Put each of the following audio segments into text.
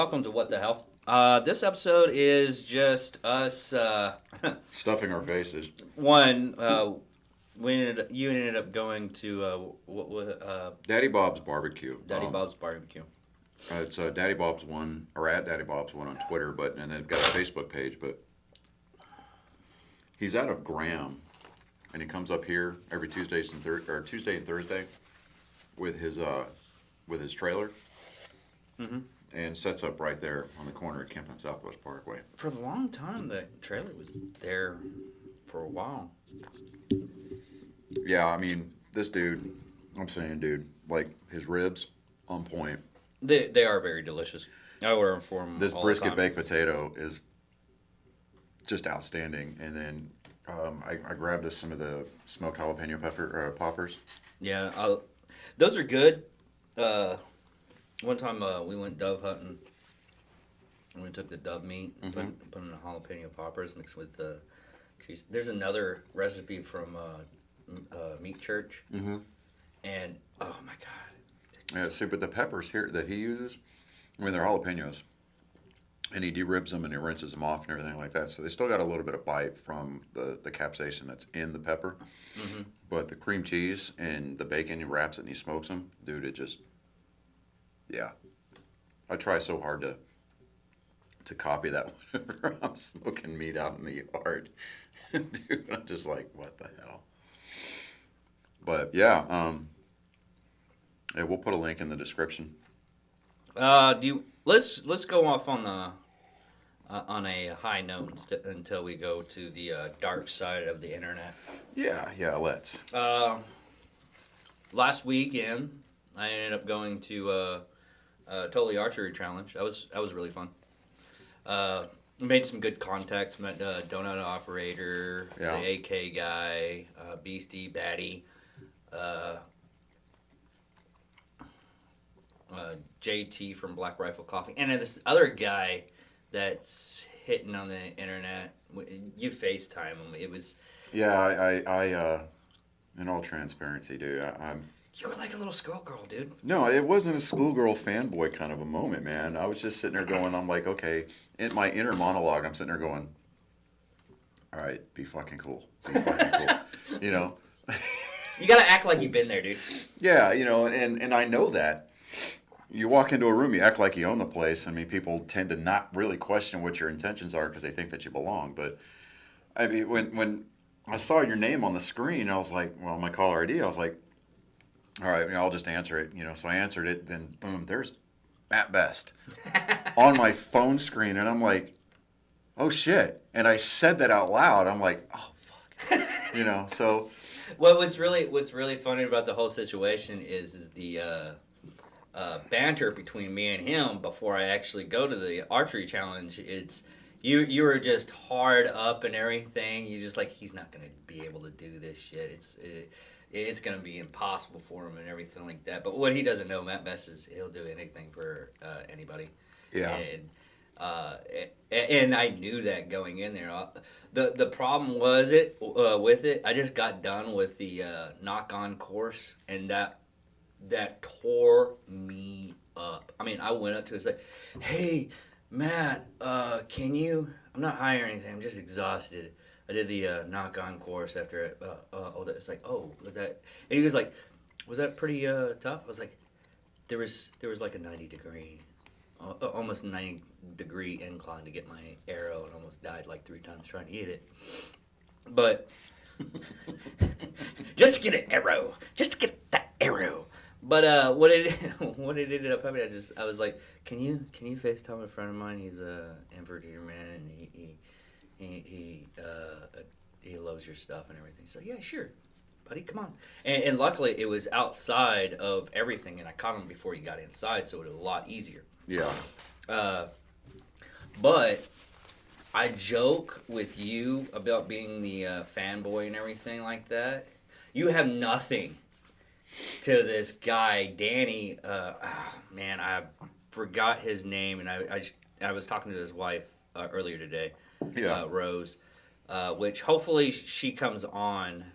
welcome to What the Hell. This episode is just us. Stuffing our faces. One, you ended up going to Daddy Bob's Barbecue. Daddy Bob's Barbecue. It's Daddy Bob's one, or at Daddy Bob's one on Twitter, and they've got a Facebook page. But he's out of Graham, and he comes up here every Tuesday and Thursday with his trailer. Mm-hmm. And sets up right there on the corner of Kemp and Southwest Parkway. For a long time, the trailer was there for a while. Yeah, I mean, this dude, like his ribs on point. They are very delicious. I order them for him. This all brisket the time. baked potato is just outstanding. And then I grabbed us some of the smoked jalapeno poppers. Yeah, those are good. One time we went dove hunting, and we took the dove meat, and put in the jalapeno poppers mixed with cheese. There's another recipe from Meat Church, and oh my god! Yeah, see, but the peppers here that he uses, I mean, they're jalapenos, and he de-ribs them and he rinses them off and everything like that. So they still got a little bit of bite from the capsaicin that's in the pepper, but the cream cheese and the bacon, he wraps it and he smokes them, dude. It just Yeah, I try so hard to copy that whenever I'm smoking meat out in the yard. Dude, I'm just like, what the hell? But yeah, we'll put a link in the description. Let's go off on a high note until we go to the dark side of the internet. Yeah, let's. Last weekend, I ended up going to Totally Archery Challenge. That was really fun. Made some good contacts. Met Donut Operator, Yeah. the AK guy, Beastie, Batty, JT from Black Rifle Coffee, and then this other guy that's hitting on the internet. You FaceTime him. It was. Yeah, I in all transparency, dude, I'm. You were like a little schoolgirl, dude. No, it wasn't a schoolgirl fanboy kind of a moment, man. I was just sitting there going, I'm like, okay, in my inner monologue, I'm sitting there going, all right, be fucking cool. Be fucking cool. You know? You gotta act like you've been there, dude. Yeah, and I know that. You walk into a room, you act like you own the place. I mean, people tend to not really question what your intentions are because they think that you belong. But, I mean, when I saw your name on the screen, I was like, well, my caller ID, I was like, all right, I'll just answer it. So I answered it. Then boom, there's Matt Best on my phone screen, and I'm like, oh shit! And I said that out loud. I'm like, oh fuck, So. Well, what's really funny about the whole situation is the banter between me and him before I actually go to the archery challenge. It's you were just hard up and everything. You just like, he's not gonna be able to do this shit. It's going to be impossible for him and everything like that. But what he doesn't know, Matt Best, is he'll do anything for anybody. Yeah. And I knew that going in there. The problem was with it, I just got done with the knock-on course, and that tore me up. I mean, I went up to him and said, hey, Matt, can you... I'm not high or anything. I'm just exhausted. I did the knock-on course after all that. It's like, oh, was that? And he was like, was that pretty tough? I was like, there was like a 90-degree, almost 90-degree incline to get my arrow, and almost died like 3 times trying to hit it. But just to get an arrow, just to get that arrow. But what it ended up happening, I was like, can you FaceTime a friend of mine? He's a infantryman, and he loves your stuff and everything. So yeah, sure, buddy, come on. And luckily it was outside of everything, and I caught him before he got inside, so it was a lot easier. Yeah. But I joke with you about being the fanboy and everything like that. You have nothing to this guy, Danny. Man, I forgot his name, and I was talking to his wife earlier today. Yeah. Rose, which hopefully she comes on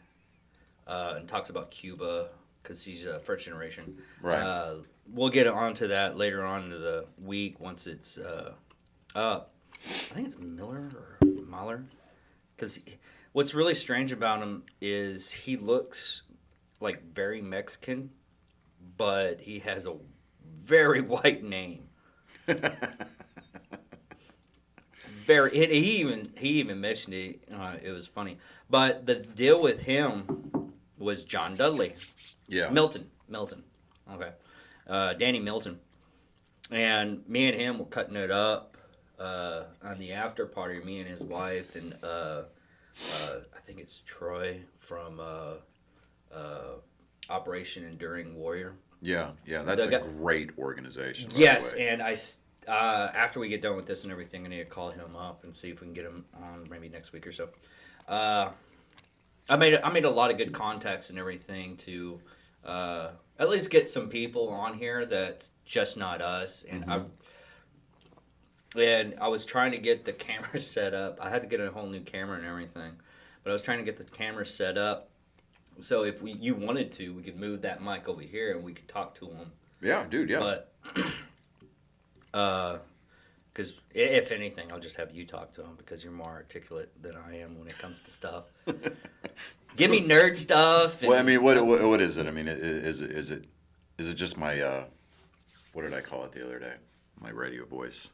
and talks about Cuba because he's first generation. Right. We'll get onto that later on in the week once it's up. I think it's Miller or Mahler. Because what's really strange about him is he looks like very Mexican, but he has a very white name. He even mentioned it. It was funny. But the deal with him was John Dudley. Yeah. Milton. Okay. Danny Milton. And me and him were cutting it up on the after party. Me and his wife and I think it's Troy from Operation Enduring Warrior. Yeah, that's a great organization. Yes, and after we get done with this and everything, I need to call him up and see if we can get him on maybe next week or so. I made a lot of good contacts and everything to at least get some people on here that's just not us. And I was trying to get the camera set up. I had to get a whole new camera and everything, but I was trying to get the camera set up. So if you wanted to, we could move that mic over here and we could talk to him. Yeah, dude, yeah. But, because if anything, I'll just have you talk to him because you're more articulate than I am when it comes to stuff. Give me nerd stuff. Well, I mean, what is it? I mean, is it just my what did I call it the other day? My radio voice,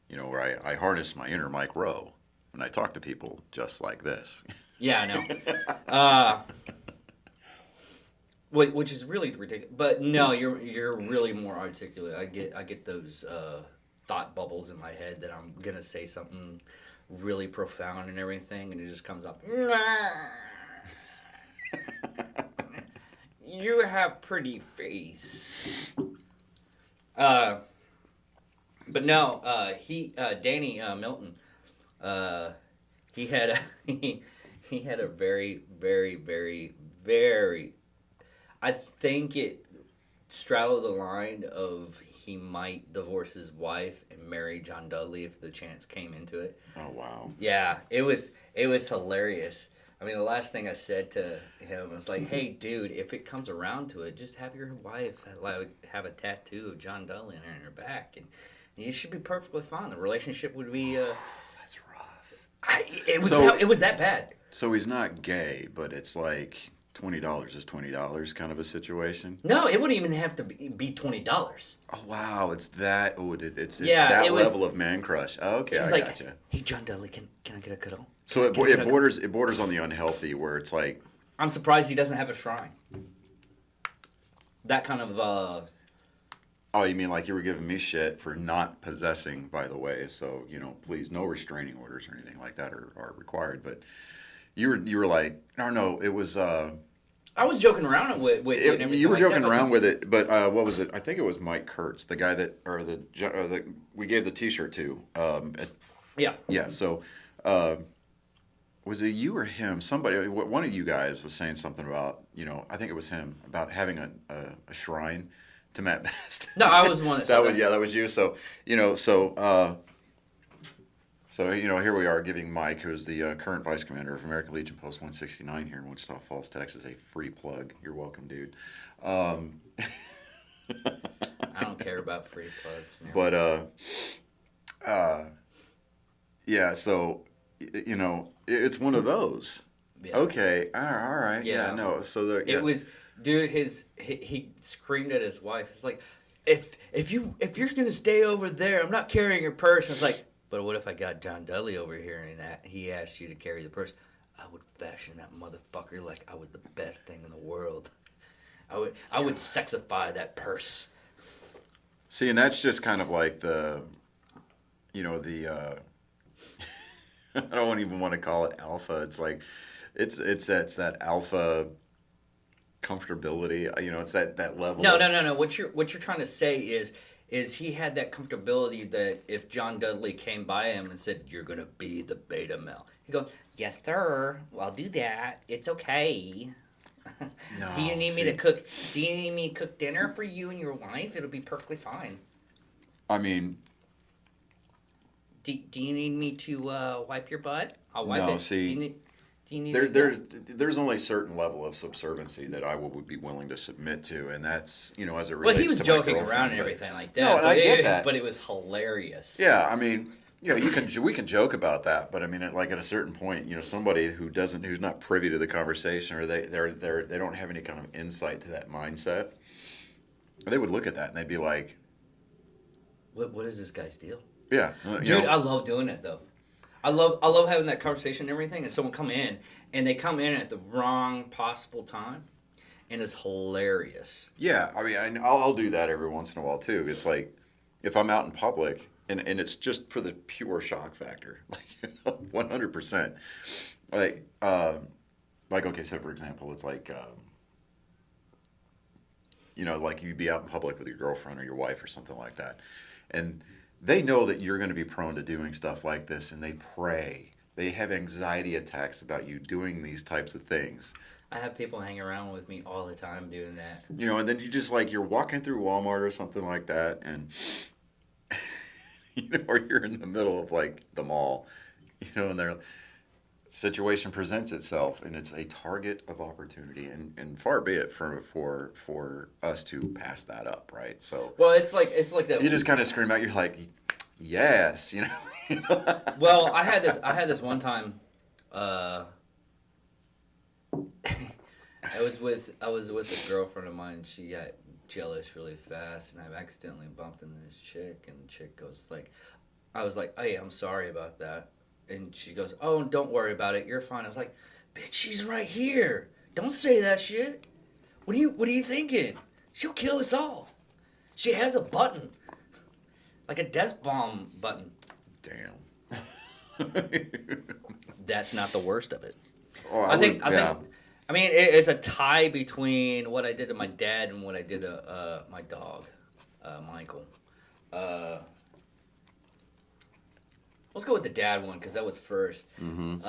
where I harness my inner Mike Rowe and I talk to people just like this. Yeah, I know. Which is really ridiculous. But no, you're really more articulate. I get those thought bubbles in my head that I'm gonna say something really profound and everything, and it just comes up. You have pretty face. But no, Danny Milton, he had a very, very, very, very. I think it straddled the line of he might divorce his wife and marry John Dudley if the chance came into it. Oh wow! Yeah, it was hilarious. I mean, the last thing I said to him was like, "Hey, dude, if it comes around to it, just have your wife have a tattoo of John Dudley in her back, and you should be perfectly fine. The relationship would be." That's rough. It was that bad. So he's not gay, but it's like $20 is $20 kind of a situation. No, it wouldn't even have to be $20. Oh wow, it's that. Oh, it's Yeah, that it was, level of man crush. Oh, okay, it was I like, gotcha. Hey, John Dudley, can I get a cuddle? So it borders on the unhealthy, where it's like. I'm surprised he doesn't have a shrine. That kind of. Oh, you mean like you were giving me shit for not possessing, by the way? So please, no restraining orders or anything like that are required. But you were like, no, it was. I was joking around with it. You were joking around with it, but what was it? I think it was Mike Kurtz, the guy that we gave the T-shirt to. Yeah. Yeah. So, was it you or him? Somebody, one of you guys was saying something about I think it was him about having a shrine to Matt Best. No, I was the one that said that. Yeah, that was you. So So, here we are giving Mike, who's the current vice commander of American Legion Post 169 here in Wichita Falls, Texas, a free plug. You're welcome, dude. I don't care about free plugs. No. But, yeah, so, it's one of those. Yeah. Okay, all right. Yeah, no. So there. Yeah. It was, dude. He screamed at his wife. It's like, if you're gonna stay over there, I'm not carrying your purse. And it's like, but what if I got John Dudley over here and he asked you to carry the purse? I would fashion that motherfucker like I was the best thing in the world. I would sexify that purse. See, and that's just kind of like the I don't even want to call it alpha. It's like, it's that alpha comfortability. It's that level. No. What you're trying to say is he had that comfortability that if John Dudley came by him and said, "You're gonna be the beta male," he'd go, "Yes, sir. Well, I'll do that. It's okay." No, Do you need me to cook? Do you need me to cook dinner for you and your wife? It'll be perfectly fine. I mean, do you need me to wipe your butt? I'll wipe it. See, do Do you need there's only a certain level of subserviency that I would be willing to submit to, and that's, as it Well, relates he was to my joking girlfriend, around and but- everything like that. No, and but I get that. But it was hilarious. Yeah, I mean, we can joke about that, but I mean, at a certain point, somebody who's not privy to the conversation, or they don't have any kind of insight to that mindset, they would look at that and they'd be like, What is this guy's deal? yeah, Dude, I love doing it though. I love having that conversation and everything, and someone come in and they come in at the wrong possible time, and it's hilarious. yeah. I mean, I'll do that every once in a while too. It's like if I'm out in public, and it's just for the pure shock factor, like 100%. Like okay, so for example, it's like like you'd be out in public with your girlfriend or your wife or something like that, and they know that you're going to be prone to doing stuff like this, and they pray. They have anxiety attacks about you doing these types of things. I have people hang around with me all the time doing that. And then you just you're walking through Walmart or something like that, and or you're in the middle of the mall, and their situation presents itself, and it's a target of opportunity, and far be it for us to pass that up, right? So, well, it's like that. You just kind of scream out, you're like, yes, Well, I had this one time. I was with a girlfriend of mine. And she got jealous really fast, and I accidentally bumped into this chick, and the chick goes I was like, hey, I'm sorry about that. And she goes, oh, don't worry about it. You're fine. I was like, bitch, she's right here. Don't say that shit. What are you thinking? She'll kill us all. She has a button. Like a death bomb button. Damn. That's not the worst of it. Oh, I think I mean it's a tie between what I did to my dad and what I did to my dog, Michael. Let's go with the dad one because that was first. Mm-hmm.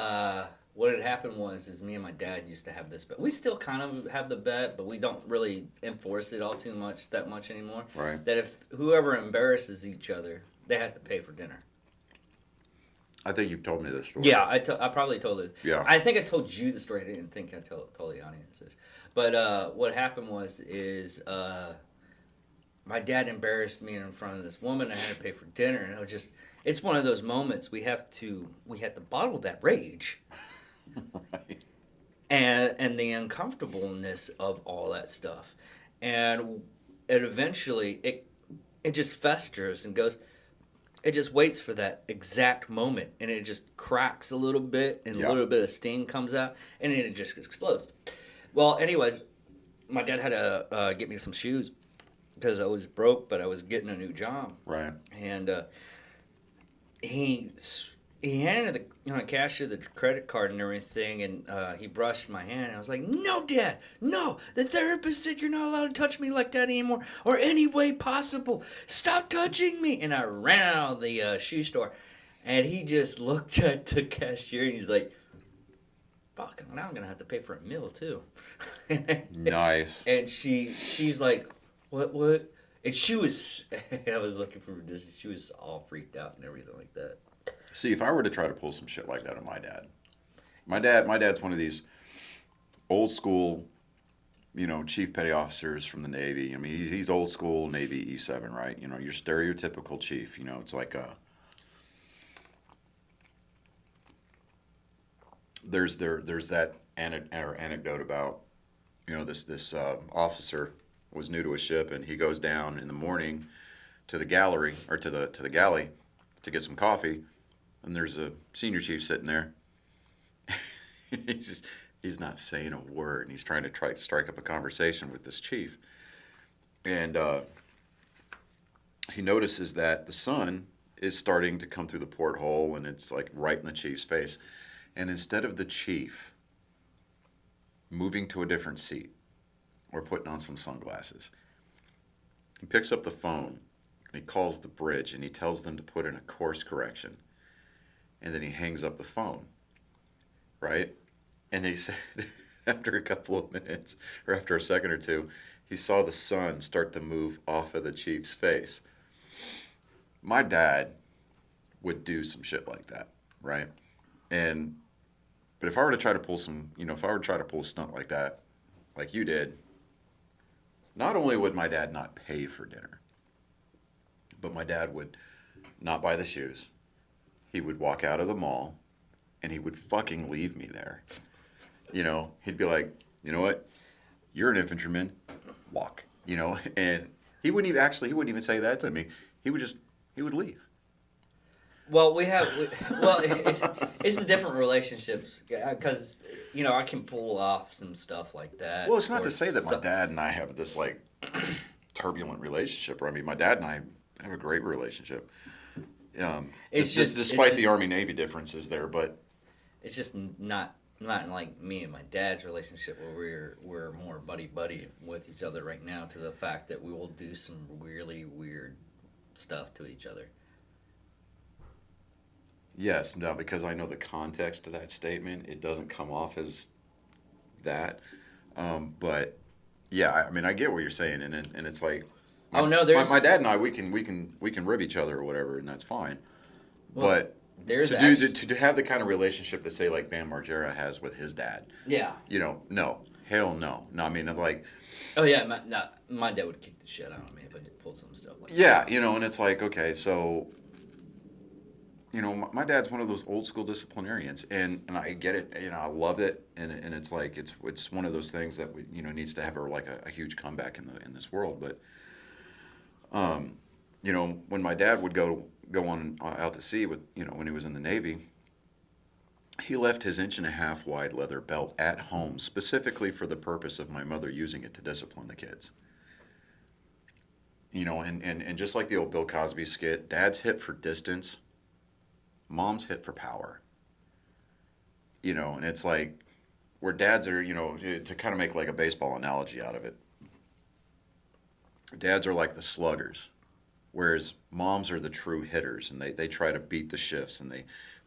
What had happened is me and my dad used to have this bet. We still kind of have the bet, but we don't really enforce it that much anymore. Right. That if whoever embarrasses each other, they have to pay for dinner. I think you've told me this story. Yeah, I probably told it. Yeah. I think I told you the story. I didn't think I told the audiences. But what happened is my dad embarrassed me in front of this woman. I had to pay for dinner, and it's one of those moments we have to bottle that rage. Right. And the uncomfortableness of all that stuff, and it eventually it just festers and goes. It just waits for that exact moment, and it just cracks a little bit, and a little bit of steam comes out, and then it just explodes. Well, anyways, my dad had to get me some shoes because I was broke, but I was getting a new job. Right. And he handed the cashier the credit card and everything, and he brushed my hand. And I was like, "No, Dad, no! The therapist said you're not allowed to touch me like that anymore, or any way possible. Stop touching me!" And I ran out of the shoe store, and he just looked at the cashier and he's like, "Fuck! Now I'm gonna have to pay for a meal too." Nice. And she's like, "What?" And she was. I was looking for this. She was all freaked out and everything like that. See, if I were to try to pull some shit like that on my dad's one of these old school, chief petty officers from the Navy. I mean, he's old school Navy E7, right? Your stereotypical chief. It's like there's that anecdote about, this officer was new to a ship, and he goes down in the morning to the gallery or to the galley to get some coffee. And there's a senior chief sitting there. He's not saying a word, and he's trying to strike up a conversation with this chief. And he notices that the sun is starting to come through the porthole, and it's right in the chief's face. And instead of the chief moving to a different seat or putting on some sunglasses, he picks up the phone and he calls the bridge and he tells them to put in a course correction. And then he hangs up the phone, right? And he said after a couple of minutes, or after a second or two, he saw the sun start to move off of the chief's face. My dad would do some shit like that, right? And But if I were to try to pull some, if I were to try to pull a stunt like that, like you did, not only would my dad not pay for dinner, but my dad would not buy the shoes. He would walk out of the mall, and he would fucking leave me there. He'd be like, you know what? You're an infantryman. Walk. And he wouldn't even say that to me. He would leave. Well, it's the different relationships because I can pull off some stuff like that. Well, it's not to say that my dad and I have this like turbulent relationship. I mean, my dad and I have a great relationship. Despite the Army-Navy differences there, but it's just not like me and my dad's relationship where we're more buddy with each other right now, to the fact that we will do some really weird stuff to each other. Yes, now because I know the context of that statement, it doesn't come off as that. But yeah, I mean, I get what you're saying, and it's like, my dad and I, we can rib each other or whatever, and that's fine. Well, but to have the kind of relationship that, say, like Bam Margera has with his dad. Yeah. No, hell no. No, I mean, like. Oh yeah, my dad would kick the shit out of me if I pulled some stuff like that. Yeah, and it's like, okay, so. My dad's one of those old school disciplinarians, and I get it. I love it, and it's like it's one of those things that needs to have a huge comeback in this world. But when my dad would go on out to sea with when he was in the Navy, he left his 1.5-inch wide leather belt at home specifically for the purpose of my mother using it to discipline the kids. And just like the old Bill Cosby skit, Dad's hit for distance. Mom's hit for power. And it's like where dads are, to kind of make like a baseball analogy out of it. Dads are like the sluggers, whereas moms are the true hitters, and they try to beat the shifts, and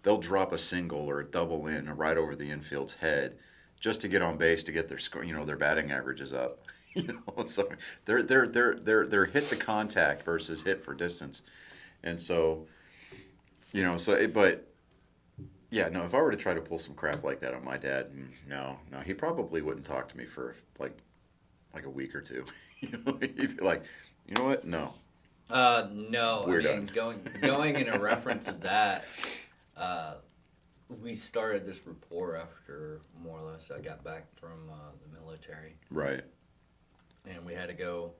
they'll drop a single or a double in right over the infield's head just to get on base to get their score, their batting averages up. So they're hit to contact versus hit for distance, and so. But yeah, no, if I were to try to pull some crap like that on my dad, no, he probably wouldn't talk to me for like a week or two. He'd be like, you know what? No. No. We're done. Going in a reference of that, we started this rapport after more or less I got back from the military. Right. And we had to go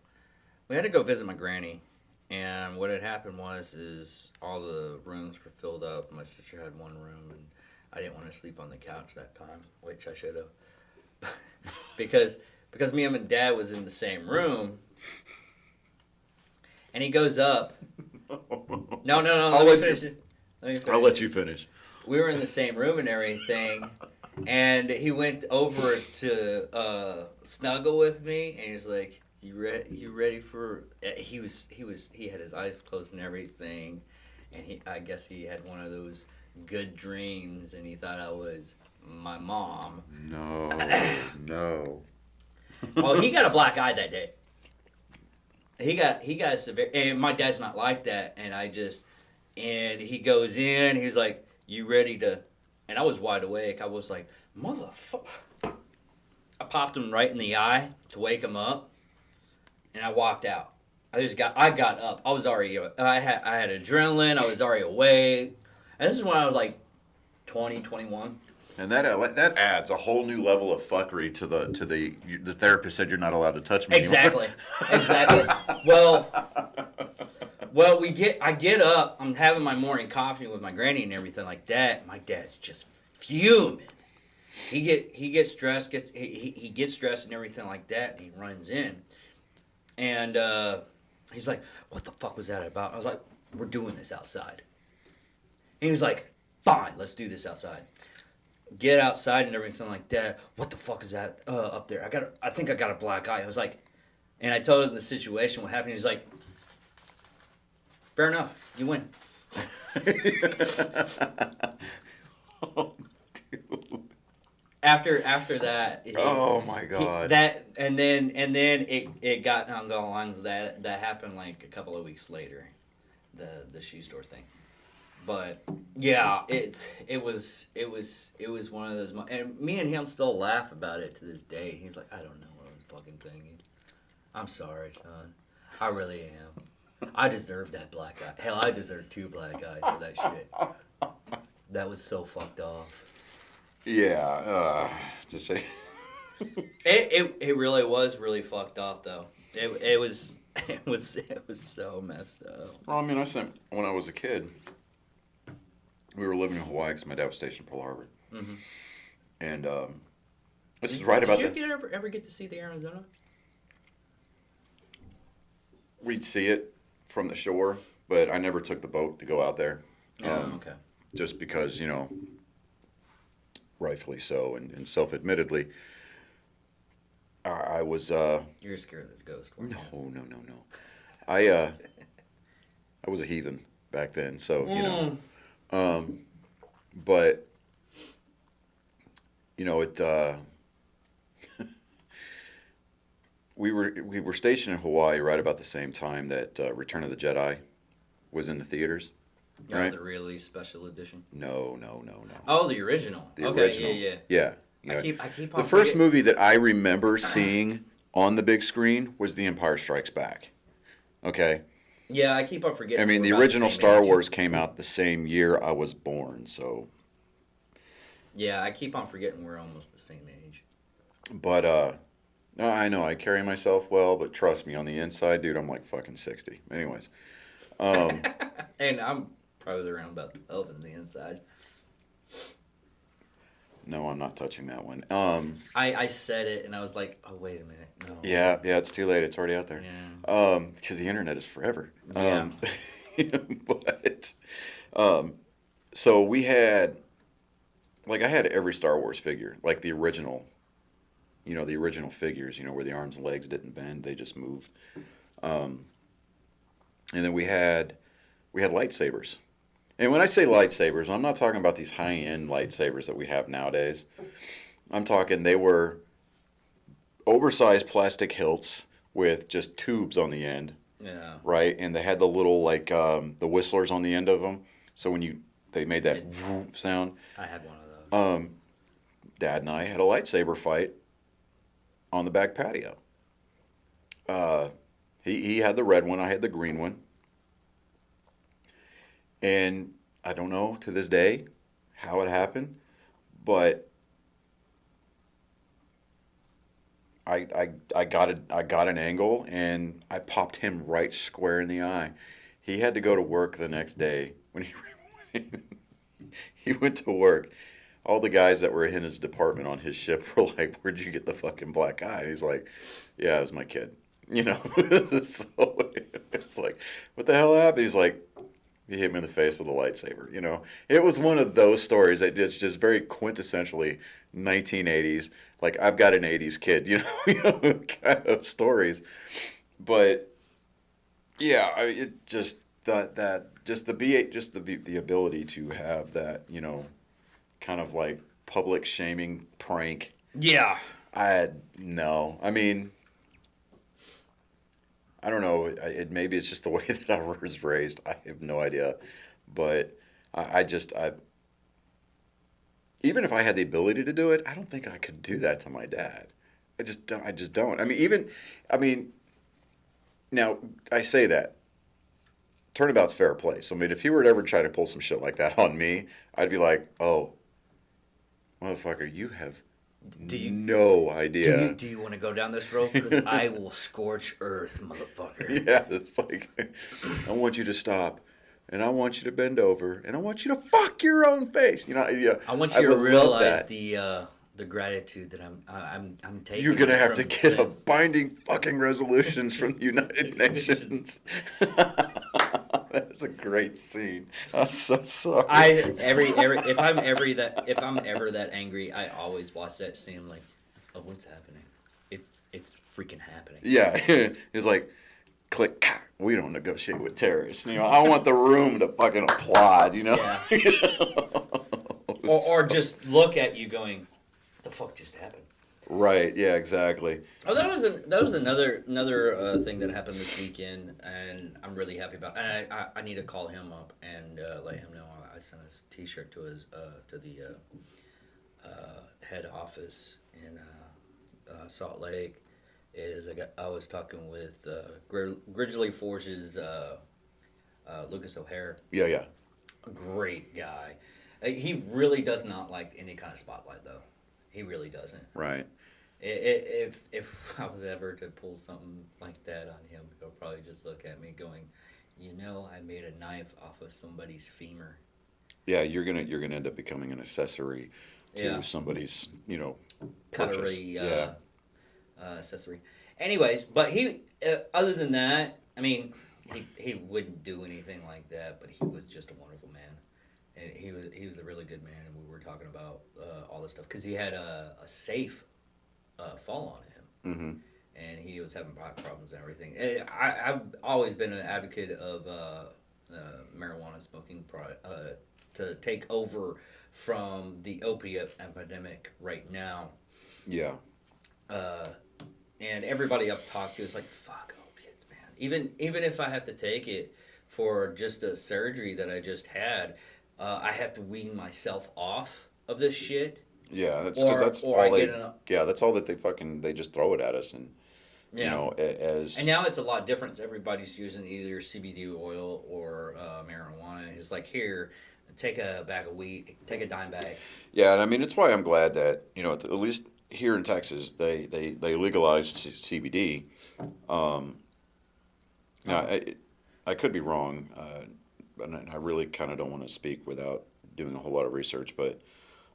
visit my granny. And what had happened is all the rooms were filled up. My sister had one room, and I didn't want to sleep on the couch that time, which I should have, because me and my dad was in the same room. And he goes up. No. Let me finish. I'll let you finish. We were in the same room and everything, and he went over to snuggle with me, and he's like, You ready for? He had his eyes closed and everything, and I guess he had one of those good dreams, and he thought I was my mom. No. Well, he got a black eye that day. He got a severe, and my dad's not like that, and he goes in, he's like, "You ready to?" And I was wide awake. I was like, "Motherfucker!" I popped him right in the eye to wake him up. And I walked out. I got up. I was already, I had adrenaline. I was already awake. And this is when I was like 20, 21. And that adds a whole new level of fuckery to the therapist said you're not allowed to touch me Exactly. Well, I get up. I'm having my morning coffee with my granny and everything like that. My dad's just fuming. He gets stressed. He gets stressed and everything like that. And he runs in. And he's like, "What the fuck was that about?" I was like, "We're doing this outside." And he was like, "Fine, let's do this outside." Get outside and everything like that. What the fuck is that up there? I think I got a black eye. I was like, and I told him the situation, what happened. He's like, "Fair enough, you win." Oh, dude. After that, oh my god! And then it got on the lines that happened like a couple of weeks later, the shoe store thing. But yeah, it was one of those. And me and him still laugh about it to this day. He's like, I don't know what I was fucking thinking. I'm sorry, son. I really am. I deserve that black eye. Hell, I deserve 2 black eyes for that shit. That was so fucked off. Yeah, to say. It really was really fucked off though. It was so messed up. Well, I mean, when I was a kid, we were living in Hawaii because my dad was stationed in Pearl Harbor. Mm-hmm. And this is right about Did you ever get to see the Arizona? We'd see it from the shore, but I never took the boat to go out there. Okay. Just because, rightfully so, and self-admittedly, I was... You're scared of the ghost. No. I was a heathen back then, so, but, it... We were stationed in Hawaii right about the same time that Return of the Jedi was in the theaters. Yeah, right? The really special edition. No. Oh, the original. The okay, original. Yeah. I keep on the first movie that I remember seeing on the big screen was The Empire Strikes Back. Okay. Yeah, I keep on forgetting. I mean, the original Star Wars came out the same year I was born, so. Yeah, I keep on forgetting we're almost the same age. But no, I know I carry myself well, but trust me, on the inside, dude, I'm like fucking 60. Anyways. And I'm probably around about 12 on the inside. No, I'm not touching that one. I said it and I was like, oh wait a minute, no. Yeah, it's too late. It's already out there. Yeah. Because the internet is forever. Yeah. But so we had, like, I had every Star Wars figure, like the original. The original figures. Where the arms and legs didn't bend; they just moved. And then we had lightsabers. And when I say lightsabers, I'm not talking about these high-end lightsabers that we have nowadays. I'm talking they were oversized plastic hilts with just tubes on the end. Yeah. Right? And they had the little, like, the whistlers on the end of them. So when they made that sound. I had one of those. Dad and I had a lightsaber fight on the back patio. He had the red one, I had the green one. And I don't know to this day how it happened, but I got an angle and I popped him right square in the eye. He had to go to work the next day. When he went to work, all the guys that were in his department on his ship were like, "Where'd you get the fucking black eye?" And he's like, "Yeah, it was my kid." So it's like, "What the hell happened?" He's like, he hit me in the face with a lightsaber. It was one of those stories that is just very quintessentially 1980s. Like, I've got an 80s kid, kind of stories. But yeah, it just the ability to have that, kind of like public shaming prank. Yeah. I mean, I don't know. Maybe it's just the way that I was raised. I have no idea. But I even if I had the ability to do it, I don't think I could do that to my dad. I just don't. I mean, now I say that. Turnabout's fair play. So, I mean, if he were to ever try to pull some shit like that on me, I'd be like, oh, motherfucker, you have no idea. Do you want to go down this road? Because I will scorch earth, motherfucker. Yeah, it's like, I want you to stop, and I want you to bend over, and I want you to fuck your own face. Yeah. I want you to realize the gratitude that I'm taking. You're gonna have to get a binding fucking resolutions from the United Nations. That's a great scene. I'm so sorry. If I'm ever that angry, I always watch that scene. I'm like, oh, what's happening? It's freaking happening. Yeah, it's like, click. We don't negotiate with terrorists. I want the room to fucking applaud. Yeah. Or just look at you going, the fuck just happened? Right. Yeah. Exactly. Oh, that was another thing that happened this weekend, and I'm really happy about. And I need to call him up and let him know I sent his T-shirt to his to the head office in Salt Lake. I was talking with Grizzly Force's Lucas O'Hare. Yeah. Yeah. Great guy. He really does not like any kind of spotlight, though. He really doesn't. Right. If I was ever to pull something like that on him, he'll probably just look at me going, I made a knife off of somebody's femur. Yeah. You're gonna end up becoming an accessory to Yeah. somebody's purchase. Cutlery Yeah. accessory. Anyways, but other than that, I mean, he wouldn't do anything like that, but he was just a wonderful man. And he was a really good man, and we were talking about all this stuff because he had a safe fall on him, Mm-hmm. and he was having back problems and everything. And I've always been an advocate of marijuana smoking to take over from the opiate epidemic right now. Yeah. And everybody I've talked to is like, fuck opiates, man. Even if I have to take it for just a surgery that I just had, I have to wean myself off of this shit. Yeah. That's Or- because that's or all I they. get an- Yeah. That's all that they just throw it at us and Yeah. as. And now it's a lot different. Everybody's using either CBD oil or marijuana. It's like, here, take a bag of weed, take a dime bag. Yeah, and I mean, it's why I'm glad that, at least here in Texas, they legalized CBD. Now, I could be wrong, and I really kind of don't want to speak without doing a whole lot of research, but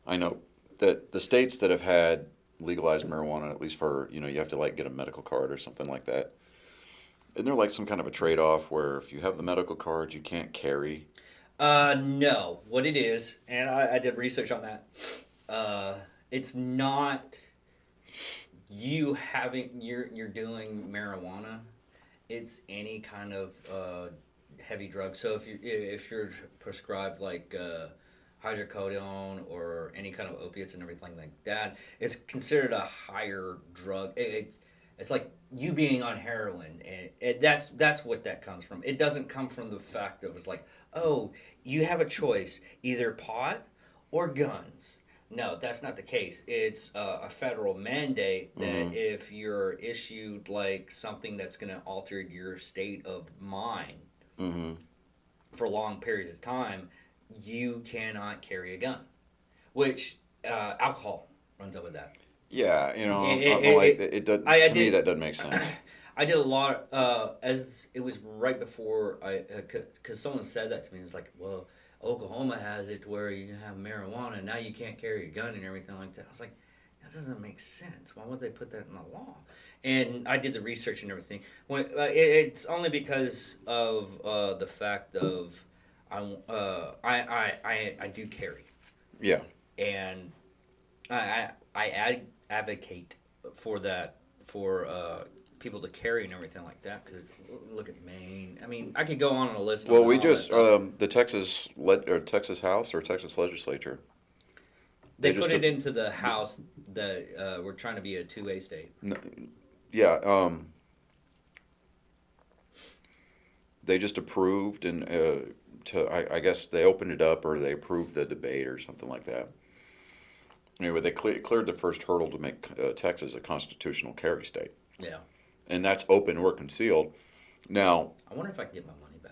I know that the states that have had legalized marijuana, at least for, you have to like get a medical card or something like that. Isn't there like some kind of a trade-off where if you have the medical card, you can't carry? No. What it is, and I did research on that. It's not you're doing marijuana. It's any kind of heavy drug. So if you're prescribed like hydrocodone or any kind of opiates and everything like that, it's considered a higher drug. It's like you being on heroin, and that's what that comes from. It doesn't come from the fact of it's like, oh, you have a choice, either pot or guns. No, that's not the case. It's a federal mandate that if you're issued like something that's going to alter your state of mind Mm-hmm. for long periods of time, you cannot carry a gun. Which alcohol runs up with that. Yeah, It- like it- it does, I to me did- that doesn't make sense. I did a lot as it was right before because someone said that to me. It's like, well, Oklahoma has it where you have marijuana, now you can't carry a gun and everything like that. I was like, that doesn't make sense. Why would they put that in the law? And I did the research and everything. It's only because of the fact of I do carry, Yeah. and I advocate for that for people to carry and everything like that because look at Maine. I mean, I could go on a list. Well, on we all just that stuff. the Texas House or Texas Legislature. They just put it into the House that we're trying to be a 2A state. Yeah. They just approved and I guess they opened it up or they approved the debate or something like that. Anyway, they cleared the first hurdle to make Texas a constitutional carry state, Yeah. and that's open or concealed. Now, I wonder if I can get my money back.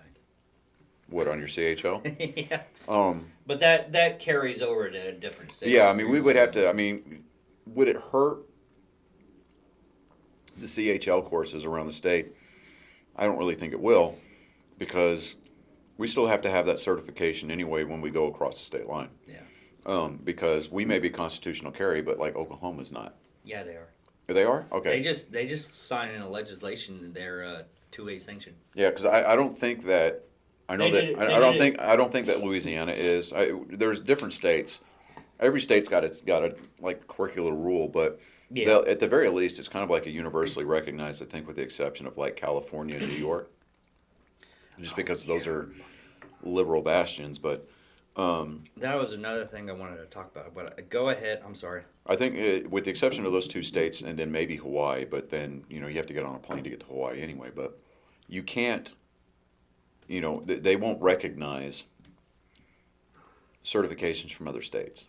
what on your CHL? Yeah. Um, But that carries over to a different state. yeah, I mean, we would have to. I mean, would it hurt the CHL courses around the state? I don't really think it will, because we still have to have that certification anyway when we go across the state line. Yeah. Because we may be constitutional carry, but like Oklahoma's not. Yeah, they are. They are? Okay. They just signed in a legislation their 2A sanction. Yeah, because I don't think that. I know They that did it- I they don't did think I don't think that Louisiana is. There's different states. Every state's got a like curricular rule, but Yeah. at the very least, it's kind of like a universally recognized. I think, with the exception of like California and New York, just because those are liberal bastions. But That was another thing I wanted to talk about. But go ahead. I'm sorry. I think, with the exception of those two states, and then maybe Hawaii, but then you have to get on a plane to get to Hawaii anyway. But you can't, they won't recognize certifications from other states.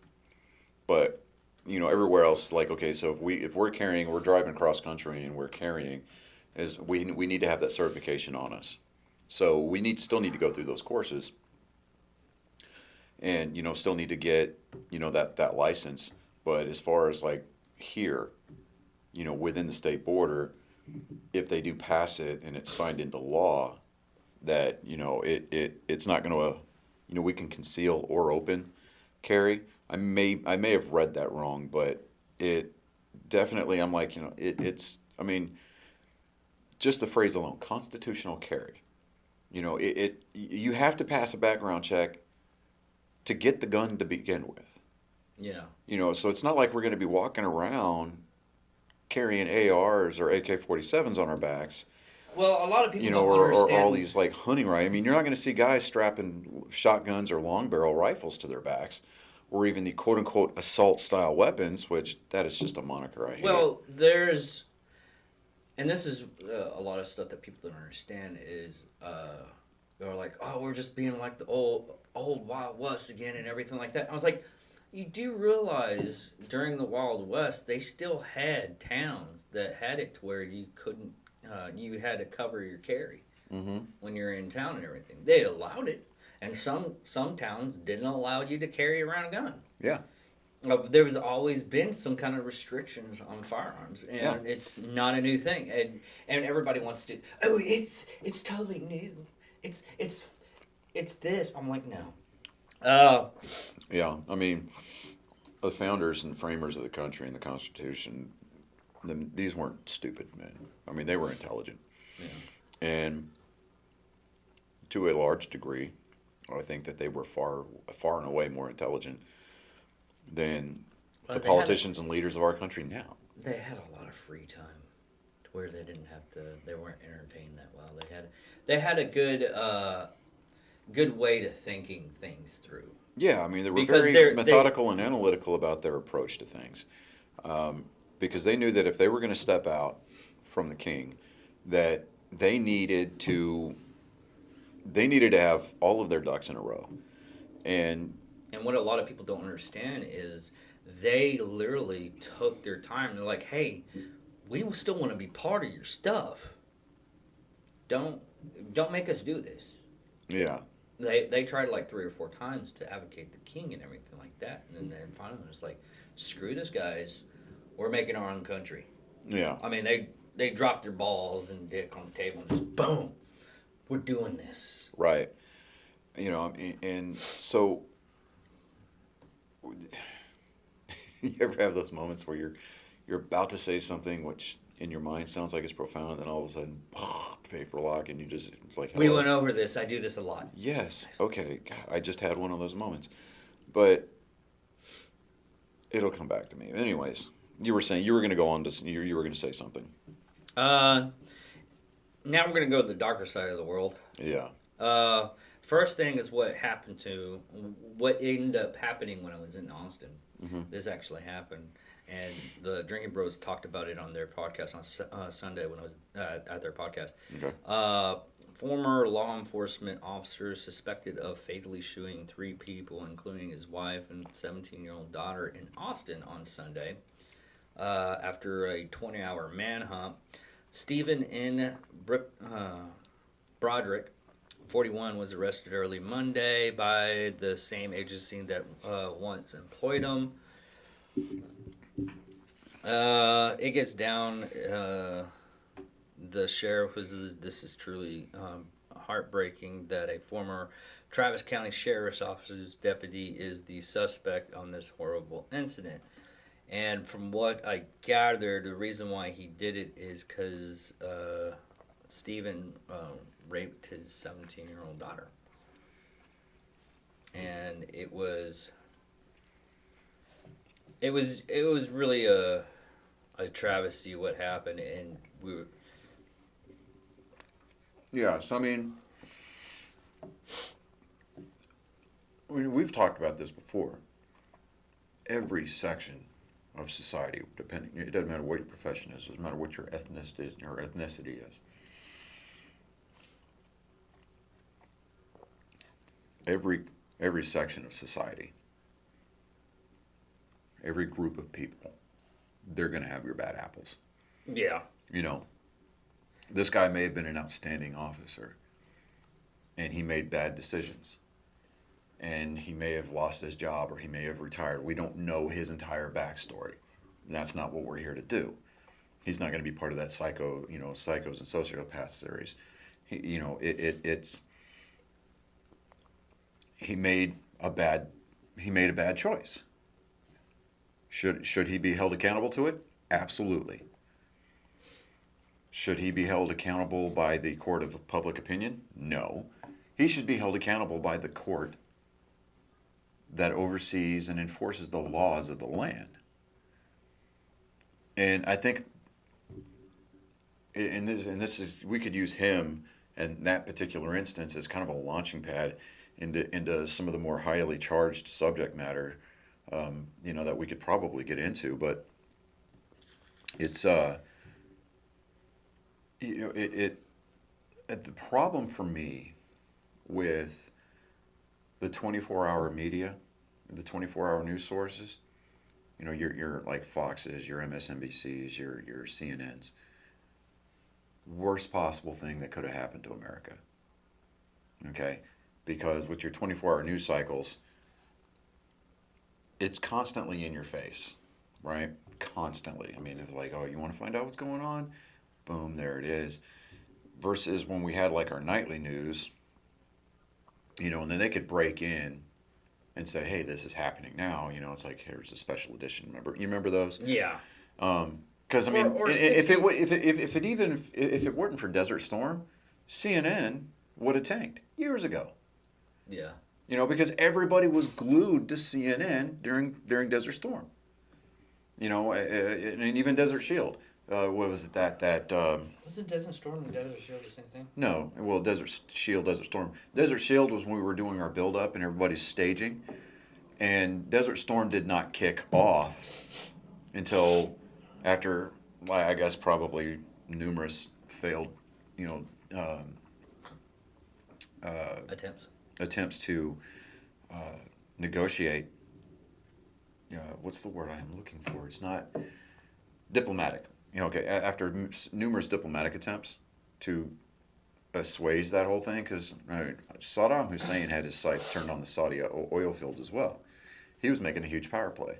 But everywhere else, like, okay, so we're driving cross country and we're carrying, is we need to have that certification on us. So we still need to go through those courses, and still need to get that license. But as far as like here, within the state border, if they do pass it and it's signed into law, that it's not going to we can conceal or open carry. I may have read that wrong, but it definitely, I'm like, it's, I mean, just the phrase alone, constitutional carry. You have to pass a background check to get the gun to begin with. Yeah. So it's not like we're going to be walking around carrying ARs or AK-47s on our backs, Well, a lot of people don't or understand. all these like hunting rifles. I mean, you're not going to see guys strapping shotguns or long barrel rifles to their backs, or even the quote unquote assault style weapons, which that is just a moniker I hate. Well, and this is a lot of stuff that people don't understand is they're like, oh, we're just being like the old Wild West again and everything like that. I was like, you do realize during the Wild West they still had towns that had it to where you couldn't, you had to cover your carry when you're in town and everything. They allowed it, and some towns didn't allow you to carry around a gun. Yeah. There was always been some kind of restrictions on firearms, and Yeah. it's not a new thing. And everybody wants to. Oh, it's totally new. It's this. I'm like, no. Yeah. I mean, the founders and framers of the country and the Constitution, these weren't stupid men. I mean, they were intelligent. Yeah. And to a large degree, I think that they were far and away more intelligent than Well, the politicians and leaders of our country now. They had a lot of free time, to where they didn't have to. They weren't entertained that well. They had a good way to thinking things through. Yeah, I mean, they were Because very methodical and analytical about their approach to things, because they knew that if they were going to step out from the king, that they needed to have all of their ducks in a row. And what a lot of people don't understand is they literally took their time. They're like, hey, we still want to be part of your stuff. Don't make us do this. yeah, They tried like 3 or 4 times to advocate the king and everything like that. And then finally it was like, screw this, guys. We're making our own country. yeah, I mean, they dropped their balls and dick on the table and just boom, we're doing this. right. And so you ever have those moments where you're about to say something which in your mind sounds like it's profound, and then all of a sudden, paper lock, and it's like, We hello? went over this. I do this a lot. Yes. Okay. God, I just had one of those moments, but it'll come back to me. Anyways, you were saying you were going to go on to you were going to say something. Now I'm going to go to the darker side of the world. Yeah. First thing is what ended up happening when I was in Austin. Mm-hmm. This actually happened, and the Drinking Bros talked about it on their podcast on Sunday when I was at their podcast. Okay. Former law enforcement officers suspected of fatally shooting 3 people, including his wife and 17-year-old daughter, in Austin on Sunday. After a 20-hour manhunt, Stephen N. Broderick, 41, was arrested early Monday by the same agency that once employed him. It gets down. The sheriff this is truly heartbreaking that a former Travis County Sheriff's Office's deputy is the suspect on this horrible incident. And from what I gathered, the reason why he did it is because Stephen raped his 17-year-old daughter. And it was really a travesty what happened, and we were. Yeah. So I mean, we've talked about this before. Every section of society, depending, it doesn't matter what your profession is, it doesn't matter what your ethnicity is. Every section of society, every group of people, they're going to have your bad apples. Yeah. You know, this guy may have been an outstanding officer, and he made bad decisions, and he may have lost his job or he may have retired. We don't know his entire backstory, and that's not what we're here to do. He's not going to be part of that psychos and sociopaths series. It's he made a bad choice. Should he be held accountable to it? Absolutely. Should he be held accountable by the court of public opinion? No. He should be held accountable by the court that oversees and enforces the laws of the land. And I think, and this is, we could use him and that particular instance as kind of a launching pad into some of the more highly charged subject matter, that we could probably get into. But it's the problem for me with the 24-hour media, the 24-hour news sources, your like Foxes, your MSNBCs, your CNNs. Worst possible thing that could have happened to America. Okay? Because with your 24-hour news cycles, it's constantly in your face, right? Constantly. I mean, it's like, oh, you want to find out what's going on? Boom, there it is. Versus when we had like our nightly news, and then they could break in and say, hey, this is happening now. It's like, here's a special edition. You remember those? Yeah. Because I mean, if it weren't for Desert Storm, CNN would have tanked years ago. Yeah. Because everybody was glued to CNN during Desert Storm. And even Desert Shield. What was it that? Wasn't Desert Storm and Desert Shield the same thing? No. Well, Desert Shield, Desert Storm. Desert Shield was when we were doing our build-up and everybody's staging. And Desert Storm did not kick off until after, I guess, probably numerous failed, attempts to negotiate. What's the word I am looking for? It's not diplomatic. After numerous diplomatic attempts to assuage that whole thing, because Saddam Hussein had his sights turned on the Saudi oil fields as well. He was making a huge power play.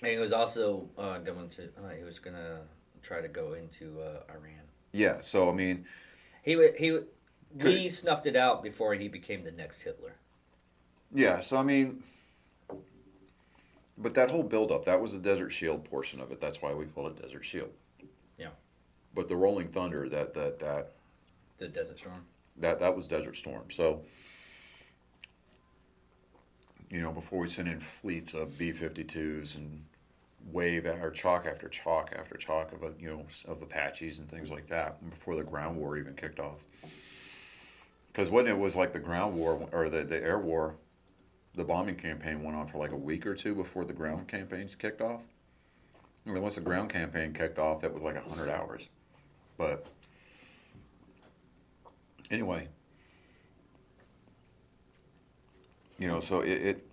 And he was also he was going to try to go into Iran. Yeah, so I mean, we snuffed it out before he became the next Hitler. Yeah, so I mean, but that whole buildup, that was the Desert Shield portion of it. That's why we call it Desert Shield. Yeah. But the Rolling Thunder, the Desert Storm. That was Desert Storm. So, before we sent in fleets of B-52s and wave or chalk after chalk after chalk of Apaches and things like that, and before the ground war even kicked off. Because when it was like the ground war or the air war, the bombing campaign went on for like a week or two before the ground campaigns kicked off. I mean, once the ground campaign kicked off, that was like 100 hours. But anyway, so it.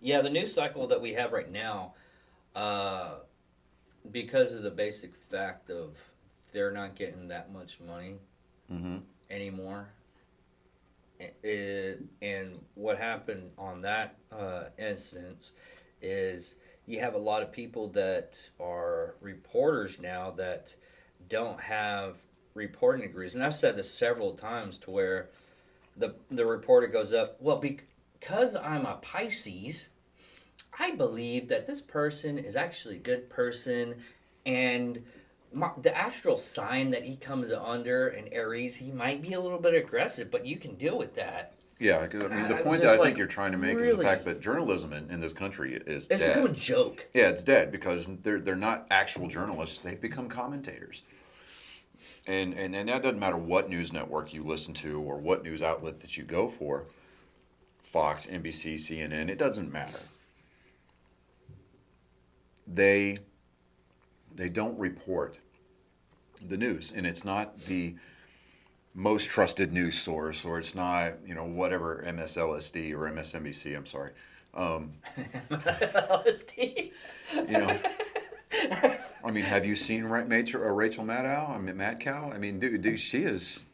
Yeah, the news cycle that we have right now, because of the basic fact of they're not getting that much money anymore. And what happened on that instance is you have a lot of people that are reporters now that don't have reporting degrees. And I've said this several times to where the reporter goes up, well, because I'm a Pisces, I believe that this person is actually a good person, and the astral sign that he comes under in Aries, he might be a little bit aggressive, but you can deal with that. Yeah, I mean, the point that I think you're trying to make is the fact that journalism in this country is dead. It's become a joke. Yeah, it's dead because they're not actual journalists. They've become commentators. And that doesn't matter what news network you listen to or what news outlet that you go for. Fox, NBC, CNN, it doesn't matter. They don't report the news, and it's not the most trusted news source, or it's not, whatever, MSLSD or MSNBC, I'm sorry. LSD. You know, I mean, have you seen Rachel Maddow? I mean, Madcow? I mean, dude, she is.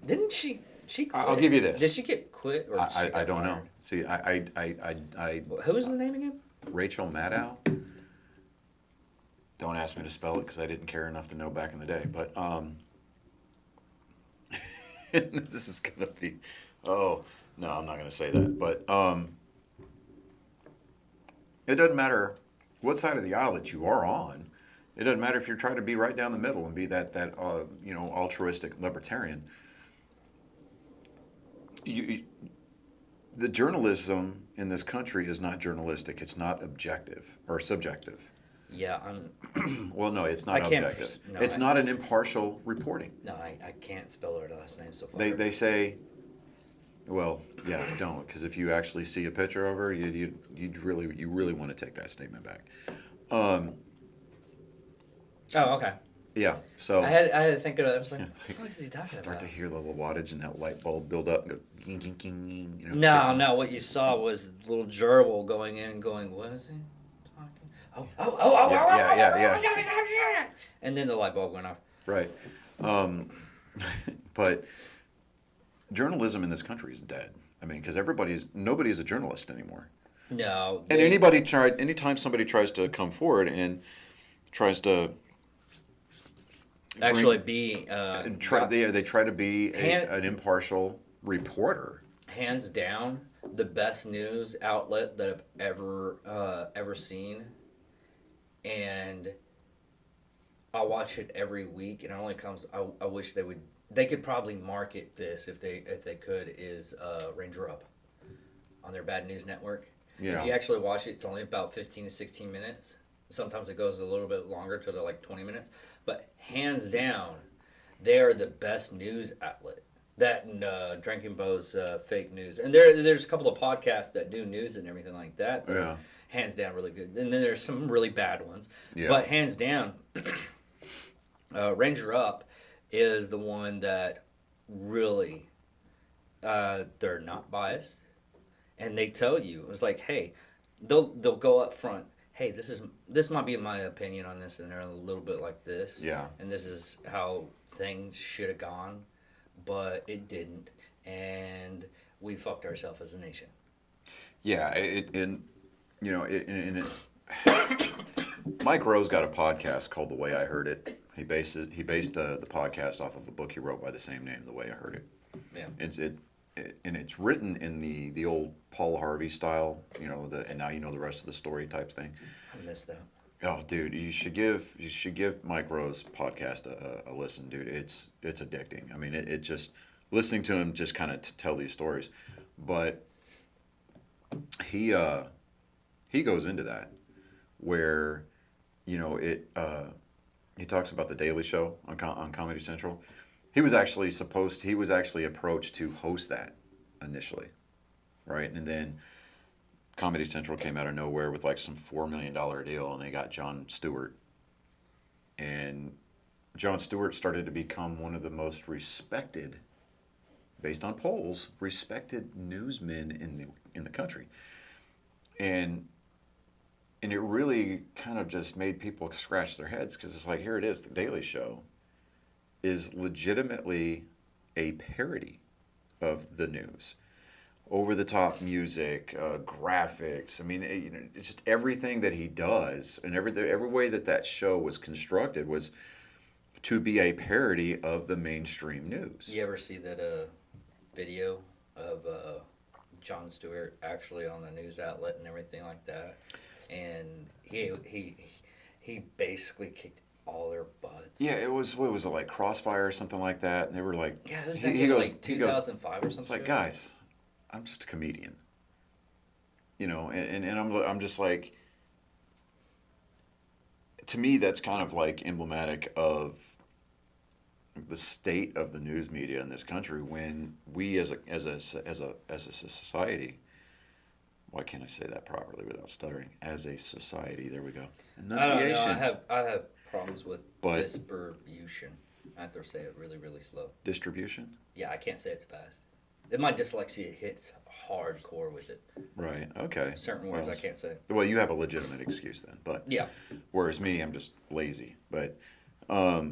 Didn't she? She quit? I'll give you this. Did she get quit? Or I don't know. See, I Who was the name again? Rachel Maddow. Don't ask me to spell it because I didn't care enough to know back in the day. But this is gonna be. Oh no, I'm not gonna say that. But it doesn't matter what side of the aisle that you are on. It doesn't matter if you're trying to be right down the middle and be that altruistic libertarian. The journalism in this country is not journalistic. It's not objective or subjective. Yeah, Well, no, it's not objective. It's not an impartial reporting. No, I can't spell her last name so far. They say, well, yeah, don't, because if you actually see a picture of her, you really want to take that statement back. Oh, okay. Yeah, so I had to think of it. I was like, what the fuck is he talking about? Start to hear the little wattage and that light bulb build up and go, ging, ging, ging, ging, No. What you saw was the little gerbil going in, going, what is he talking? Oh! Yeah. And then the light bulb went off. Right. But journalism in this country is dead. I mean, because nobody is a journalist anymore. No. And anytime somebody tries to come forward and tries to actually be they try to be an impartial reporter. Hands down, the best news outlet that I've ever seen, and I watch it every week, and it only comes. I wish they could probably market this if they could, is Ranger Up on their Bad News Network. Yeah. If you actually watch it, it's only about 15 to 16 minutes. Sometimes it goes a little bit longer to like 20 minutes. But hands down, they are the best news outlet. That and Drinking Bow's fake news. And there's a couple of podcasts that do news and everything like that. Yeah. Hands down, really good. And then there's some really bad ones. Yeah. But hands down, Ranger Up is the one that really, they're not biased. And they tell you, it's like, hey, they'll go up front. Hey, this might be my opinion on this, and they're a little bit like this. Yeah. And this is how things should have gone, but it didn't, and we fucked ourselves as a nation. Yeah, Mike Rowe's got a podcast called The Way I Heard It. He based the podcast off of a book he wrote by the same name, The Way I Heard It. Yeah. And it's written in the old Paul Harvey style, and now you know the rest of the story type thing. I missed that. Oh, dude, you should give Mike Rowe's podcast a listen, dude. It's addicting. I mean, it just listening to him just kind of tell these stories, but he goes into that where he talks about the Daily Show on Comedy Central. He was actually approached to host that initially, right? And then Comedy Central came out of nowhere with like some $4 million deal, and they got Jon Stewart. And Jon Stewart started to become one of the most respected, based on polls, respected newsmen in the country. And it really kind of just made people scratch their heads, because it's like, here it is, the Daily Show is legitimately a parody of the news. Over-the-top music, graphics. I mean, it's just everything that he does, and every way that show was constructed was to be a parody of the mainstream news. You ever see that video of Jon Stewart actually on the news outlet and everything like that? And he basically kicked all their butts. Yeah, it was, what was it, like Crossfire or something like that? And they were like... Yeah, it was back in like 2005 or something. It's like, guys, I'm just a comedian. And I'm just like... To me, that's kind of like emblematic of the state of the news media in this country when we as a society. Why can't I say that properly without stuttering? As a society, there we go. I don't know. Enunciation. I have problems with But- distribution. I have to say it really, really slow. Distribution? Yeah, I can't say it fast. My dyslexia hits hardcore with it. Right. Okay. Certain words Well, I can't say. Well, you have a legitimate excuse then, but Yeah. whereas me, I'm just lazy. But I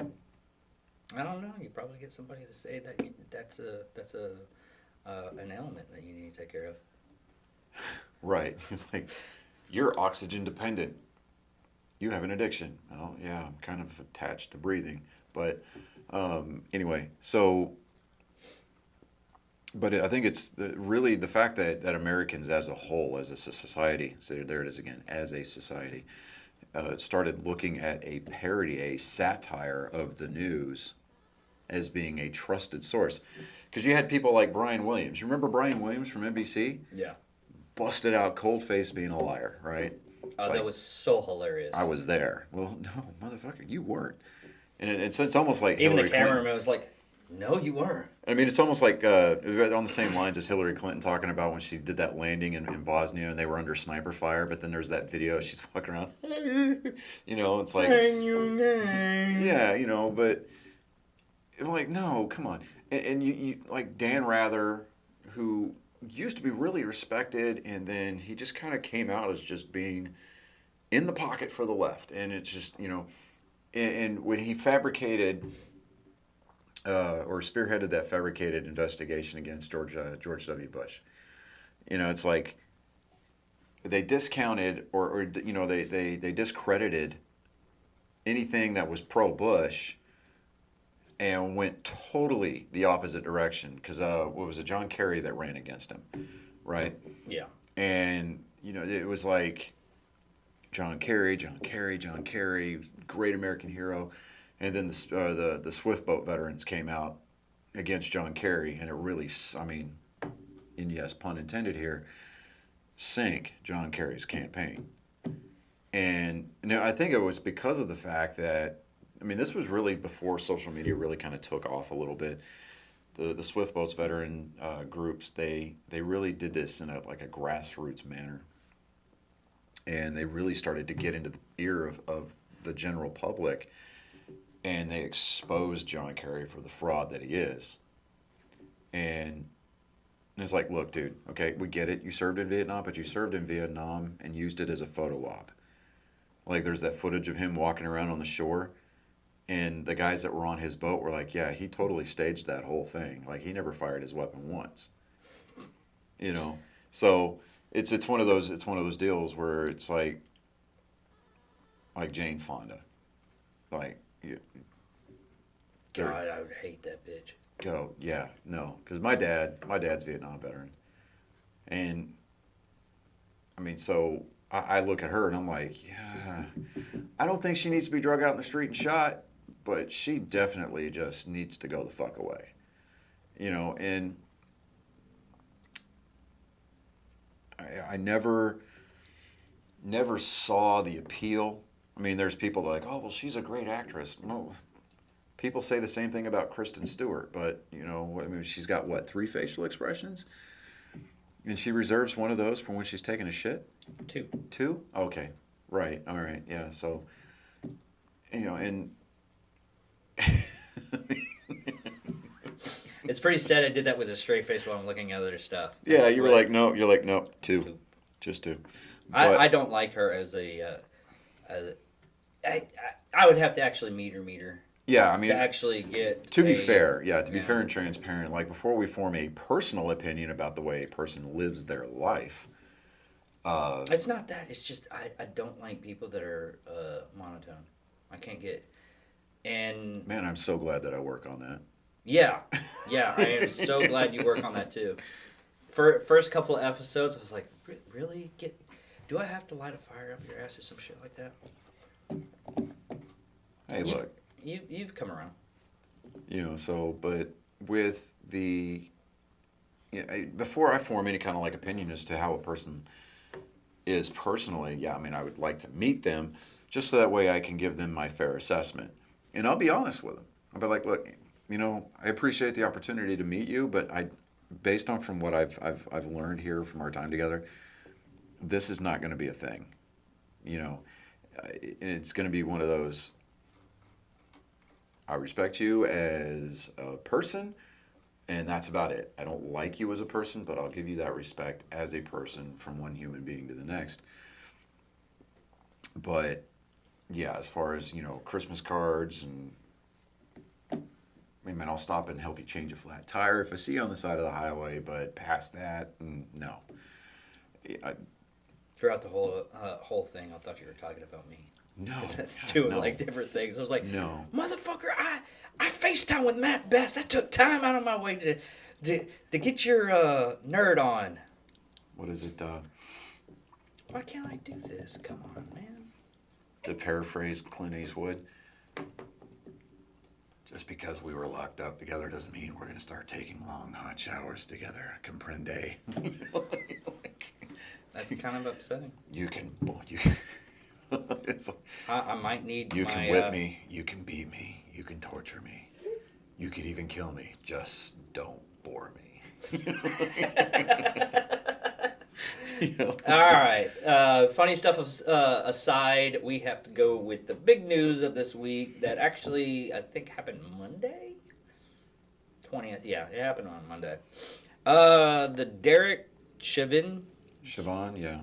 don't know. You probably get somebody to say that that's an element that you need to take care of. right, it's like you're oxygen dependent. You have an addiction. Oh yeah, I'm kind of attached to breathing, but anyway, so. But I think it's really the fact that Americans as a whole, as a society, so there it is again, as a society, started looking at a parody, a satire of the news as being a trusted source. Because you had people like Brian Williams. You remember Brian Williams from NBC? Yeah. Busted out cold face being a liar, right? That was so hilarious. I was there. Well, no, motherfucker, you weren't. And it's almost like Even Hillary the cameraman Clinton. was like, "No, you weren't." I mean, it's almost like on the same lines as Hillary Clinton talking about when she did that landing in Bosnia and they were under sniper fire, but then there's that video she's walking around. It's like, yeah, but like, no, come on. And you like Dan Rather, who used to be really respected, and then he just kind of came out as just being in the pocket for the left. And it's just, and when he fabricated... or spearheaded that fabricated investigation against George W. Bush. It's like they discounted or they discredited anything that was pro-Bush and went totally the opposite direction because what was it, John Kerry that ran against him, right? Yeah. And it was like John Kerry, great American hero. And then the Swift boat veterans came out against John Kerry, and it really, and yes, pun intended here, sank John Kerry's campaign. And I think it was because of the fact that, this was really before social media really kind of took off a little bit. The Swift boats veteran groups, they really did this in a grassroots manner, and they really started to get into the ear of the general public. And they exposed John Kerry for the fraud that he is. And it's like, look, dude, okay, we get it. You served in Vietnam, but you served in Vietnam and used it as a photo op. Like, there's that footage of him walking around on the shore, and the guys that were on his boat were like, yeah, he totally staged that whole thing. Like, he never fired his weapon once. So it's one of those deals where it's like Jane Fonda, like. God, I would hate that bitch. Go, yeah, no, because my dad's Vietnam veteran, and so I look at her and I'm like, yeah, I don't think she needs to be drug out in the street and shot, but she definitely just needs to go the fuck away, and I never saw the appeal. There's people that are like, oh, well, she's a great actress. Well, people say the same thing about Kristen Stewart, but, she's got, 3 facial expressions? And she reserves one of those for when she's taking a shit? 2. 2? Okay. Right. All right. Yeah. So, and... It's pretty sad I did that with a straight face while I'm looking at other stuff. Yeah, you were like, no. You're like, no, 2. Just 2. But, I don't like her as a... I would have to actually meet her. Yeah, to actually get. To be fair and transparent, like before we form a personal opinion about the way a person lives their life. It's not that. It's just I don't like people that are monotone. I can't get. And man, I'm so glad that I work on that. Yeah, I am so glad you work on that too. For first couple of episodes, I was like, really? Do I have to light a fire up your ass or some shit like that? Hey, look. You've come around. But with the, before I form any kind of opinion as to how a person is personally, I would like to meet them just so that way I can give them my fair assessment. And I'll be honest with them. I'll be like, look, I appreciate the opportunity to meet you, but based on from what I've learned here from our time together, this is not going to be a thing. You know, it's going to be one of those. I respect you as a person, and that's about it. I don't like you as a person, but I'll give you that respect as a person from one human being to the next. But yeah, as far as, Christmas cards and I mean, I'll stop and help you change a flat tire if I see you on the side of the highway, but past that, no. I, Throughout the whole thing, I thought you were talking about me. no. That's God, doing no. like different things. I was like, No. motherfucker, I FaceTime with Matt Best. I took time out of my way to get your nerd on. What is it? Why can't I do this? Come on, man. To paraphrase Clint Eastwood, just because we were locked up together doesn't mean we're going to start taking long, hot showers together. Comprende? That's kind of upsetting. You can. It's like, I might need you my... can whip me. You can beat me. You can torture me. You could even kill me. Just don't bore me. All right. Funny stuff aside, we have to go with the big news of this week that actually, I think, happened Monday? 20th. Yeah, it happened on Monday. The Derek Chauvin. Siobhan, yeah.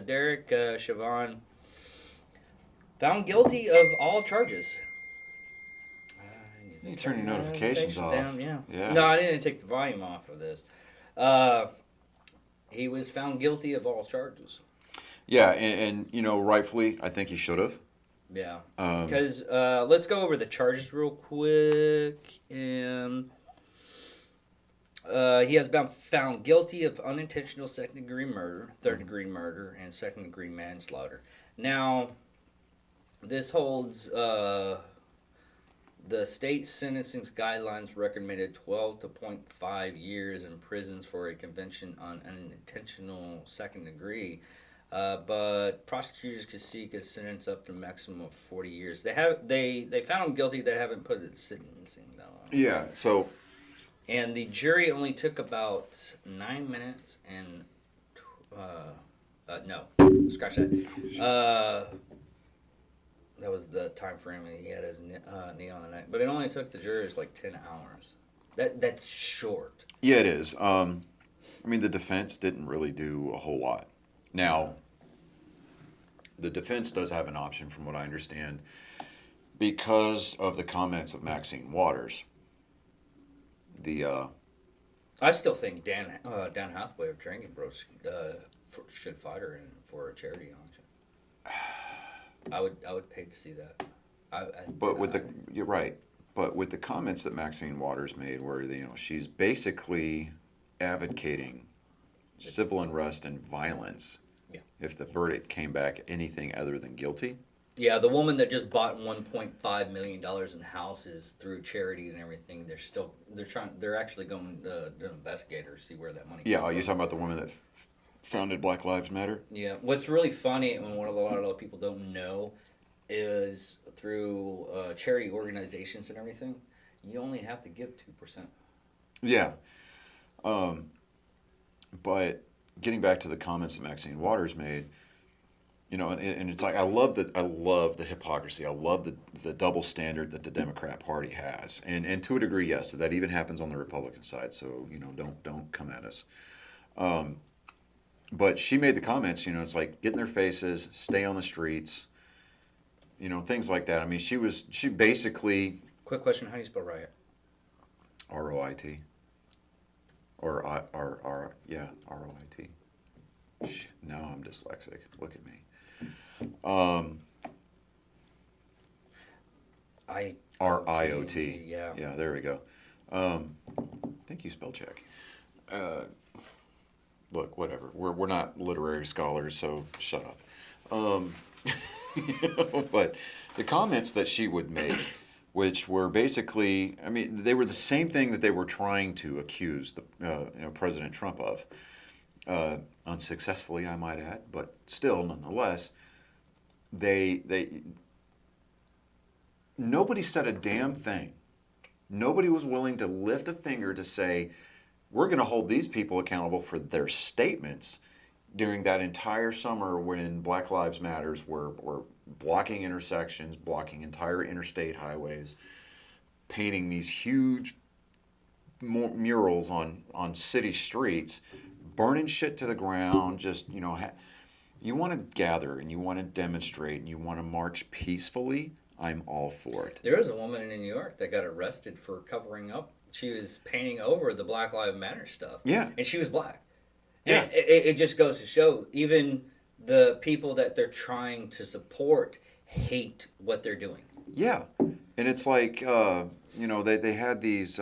Derek Chauvin found guilty of all charges. You turn your notifications off. Down, yeah. Yeah. No, I didn't take the volume off of this. He was found guilty of all charges. Yeah, and rightfully, I think he should have. Yeah. Because let's go over the charges real quick. He has been found guilty of unintentional second-degree murder, third-degree murder, and second-degree manslaughter. Now, this holds... the state sentencing guidelines recommended 12 to 0.5 years in prisons for a conviction on unintentional second degree, but prosecutors could seek a sentence up to a maximum of 40 years. They found him guilty. They haven't put it in sentencing though. Yeah. So. And the jury only took about 9 minutes and no, scratch that. That was the time frame he had his knee on the neck. But it only took the jurors like 10 hours. That's short. Yeah, it is. I mean, the defense didn't really do a whole lot. Now, the defense does have an option, from what I understand, because of the comments of Maxine Waters. I still think Dan Hathaway of Drinking Bros should fight her for a charity auction. I would pay to see that. You're right. But with the comments that Maxine Waters made, where she's basically advocating civil unrest and violence, if the verdict came back anything other than guilty. Yeah, the woman that just bought $1.5 million in houses through charity and everything, they're actually going to investigate her, see where that money. Yeah, you're talking about the woman that founded Black Lives Matter? Yeah. What's really funny, and what a lot of people don't know, is through charity organizations and everything, you only have to give 2%. Yeah. But getting back to the comments that Maxine Waters made, and it's like I love the hypocrisy. I love the double standard that the Democrat Party has, and to a degree, yes, that even happens on the Republican side. So don't come at us. But she made the comments, it's like get in their faces, stay on the streets, things like that. I mean, she basically. Quick question: how do you spell riot? ROIT. Or ROIT. Now I'm dyslexic. Look at me. RIOT. Yeah. Yeah, there we go. Thank you, spell check. Look, whatever. We're not literary scholars, so shut up. But the comments that she would make, which were basically, I mean, they were the same thing that they were trying to accuse President Trump of, unsuccessfully, I might add, but still, nonetheless, nobody said a damn thing Nobody was willing to lift a finger to say, we're going to hold these people accountable for their statements during that entire summer when Black Lives Matters were blocking intersections, blocking entire interstate highways, painting these huge murals on city streets, burning shit to the ground. Just, you want to gather and you want to demonstrate and you want to march peacefully. I'm all for it. There was a woman in New York that got arrested for covering up. She was painting over the Black Lives Matter stuff. Yeah. And she was black. Yeah. And it just goes to show, even the people that they're trying to support hate what they're doing. Yeah. And it's like, they had these,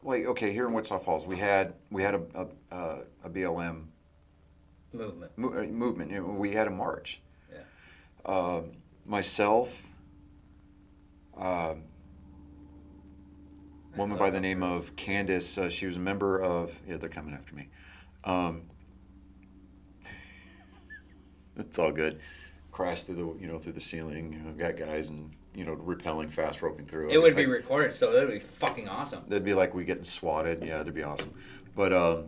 like, okay, here in Wichita Falls, we had a BLM movement. We had a march. Yeah. Myself, woman by the name of Candace, she was a member of. Yeah, they're coming after me. It's all good. Crashed through the ceiling. Got guys and rappelling, fast roping through. It would be recorded, so that would be fucking awesome. That'd be like we getting swatted. Yeah, that'd be awesome. But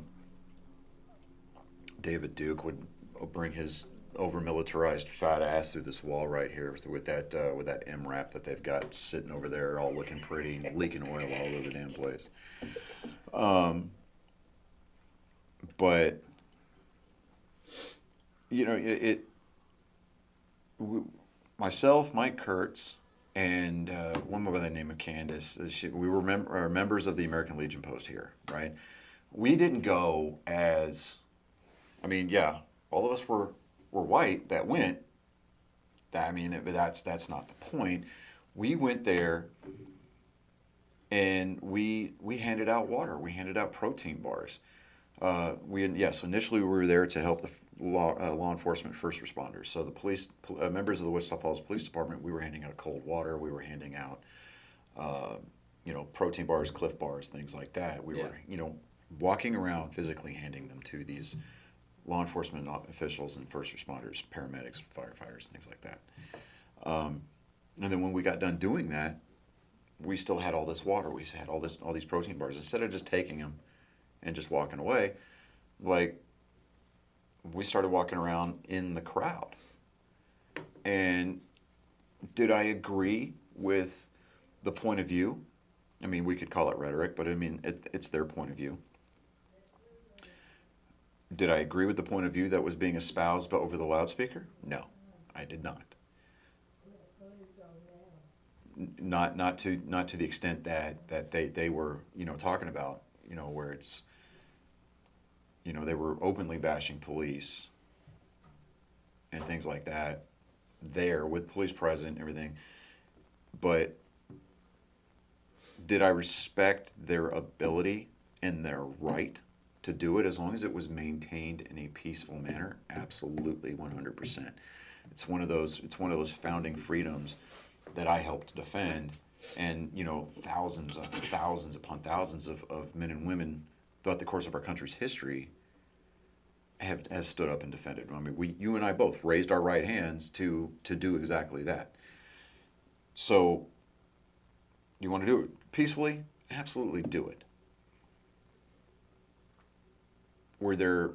David Duke would bring his over-militarized fat ass through this wall right here with that MRAP that they've got sitting over there, all looking pretty, leaking oil all over the damn place. But myself, Mike Kurtz, and one by the name of Candace, we were members of the American Legion Post here, right? We didn't go as, all of us were white that went. But that's not the point. We went there, and we handed out water. We handed out protein bars. Initially we were there to help the law enforcement, first responders. So the police, members of the Wichita Falls Police Department, we were handing out cold water. We were handing out, protein bars, Cliff bars, things like that. We were, walking around physically handing them to these law enforcement officials and first responders, paramedics, firefighters, things like that. And then when we got done doing that, we still had all this water. We had all these protein bars. Instead of just taking them and just walking away, like, we started walking around in the crowd. And did I agree with the point of view? We could call it rhetoric, but it's their point of view. Did I agree with the point of view that was being espoused over the loudspeaker? No, I did not. Not to the extent that they were talking about, where it's, they were openly bashing police and things like that there with police present and everything. But did I respect their ability and their right to do it as long as it was maintained in a peaceful manner? Absolutely, 100%. It's one of those founding freedoms that I helped defend, and thousands upon thousands of men and women throughout the course of our country's history have stood up and defended. You and I both raised our right hands to do exactly that. So, you want to do it peacefully? Absolutely do it. Were there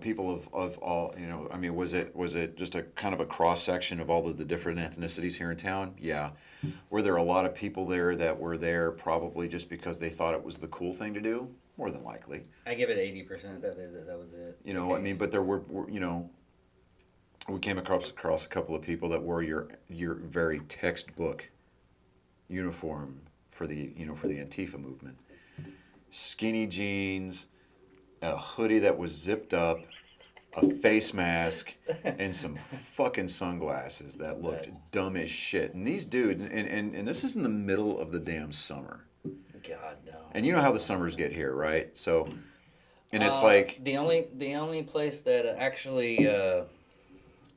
people of all, was it just a kind of a cross section of all of the different ethnicities here in town? Yeah. Were there a lot of people there that were there probably just because they thought it was the cool thing to do? More than likely. I give it 80% that was it. But there were we came across a couple of people that wore your very textbook uniform for the Antifa movement. Skinny jeans, a hoodie that was zipped up, a face mask, and some fucking sunglasses that looked dumb as shit. And these dudes, and this is in the middle of the damn summer. God, no. And you know how the summers get here, right? So, and it's like the only place that actually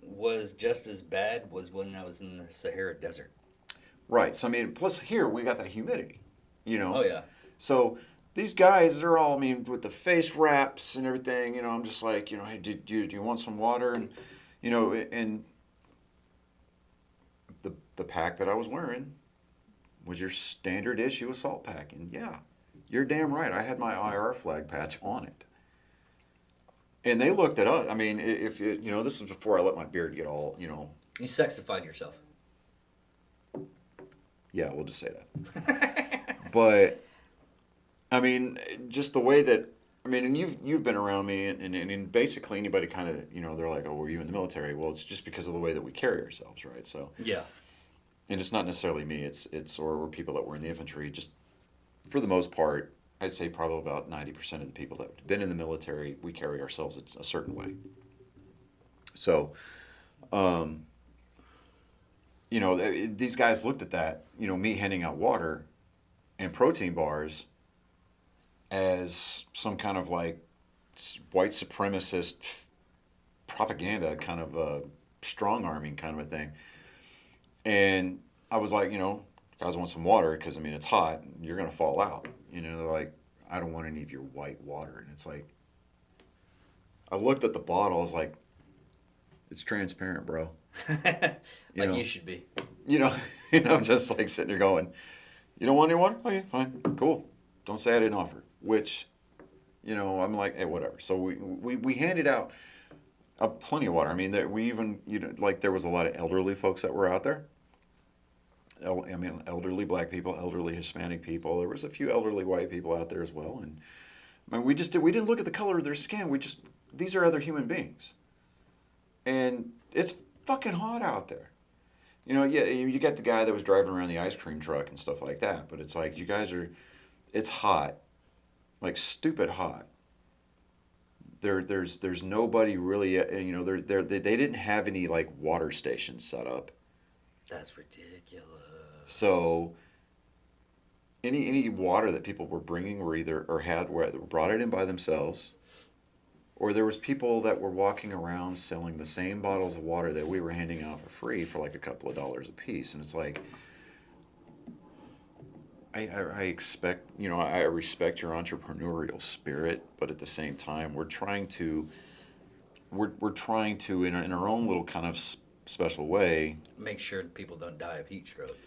was just as bad was when I was in the Sahara Desert. Right. So plus here we got that humidity, Oh yeah. So these guys, they're all, with the face wraps and everything, I'm just like, hey, do you want some water? And, and the pack that I was wearing was your standard issue assault pack. And yeah, you're damn right. I had my IR flag patch on it. And they looked at us. I mean, if it, this was before I let my beard get all, You sexified yourself. Yeah, we'll just say that. But I mean, just the way that and you've been around me, and basically anybody kind of they're like, oh, were you in the military? Well, it's just because of the way that we carry ourselves, right? So Yeah. and it's not necessarily me. Or people that were in the infantry. Just for the most part, I'd say probably about 90% of the people that have been in the military, we carry ourselves a certain way. So, these guys looked at that, me handing out water and protein bars as some kind of like white supremacist propaganda, kind of a strong arming kind of a thing. And I was like, guys want some water because, it's hot. And you're going to fall out. They're like, I don't want any of your white water. And it's like, I looked at the bottle. I was like, it's transparent, bro. You should be. I'm just like sitting there going, you don't want any water? Okay, fine, cool. Don't say I didn't offer. Which, I'm like, hey, whatever. So we handed out plenty of water. That we even, there was a lot of elderly folks that were out there. Elderly black people, elderly Hispanic people. There was a few elderly white people out there as well. And we didn't look at the color of their skin. These are other human beings. And it's fucking hot out there. Yeah, you got the guy that was driving around the ice cream truck and stuff like that. But it's like, it's hot. Like stupid hot. There's nobody really, they didn't have any like water stations set up. That's ridiculous. So any water that people were bringing were brought it in by themselves, or there was people that were walking around selling the same bottles of water that we were handing out for free for like a couple of dollars a piece. And it's like, I expect, I respect your entrepreneurial spirit, but at the same time, we're trying to in our own little kind of special way, make sure people don't die of heat stroke.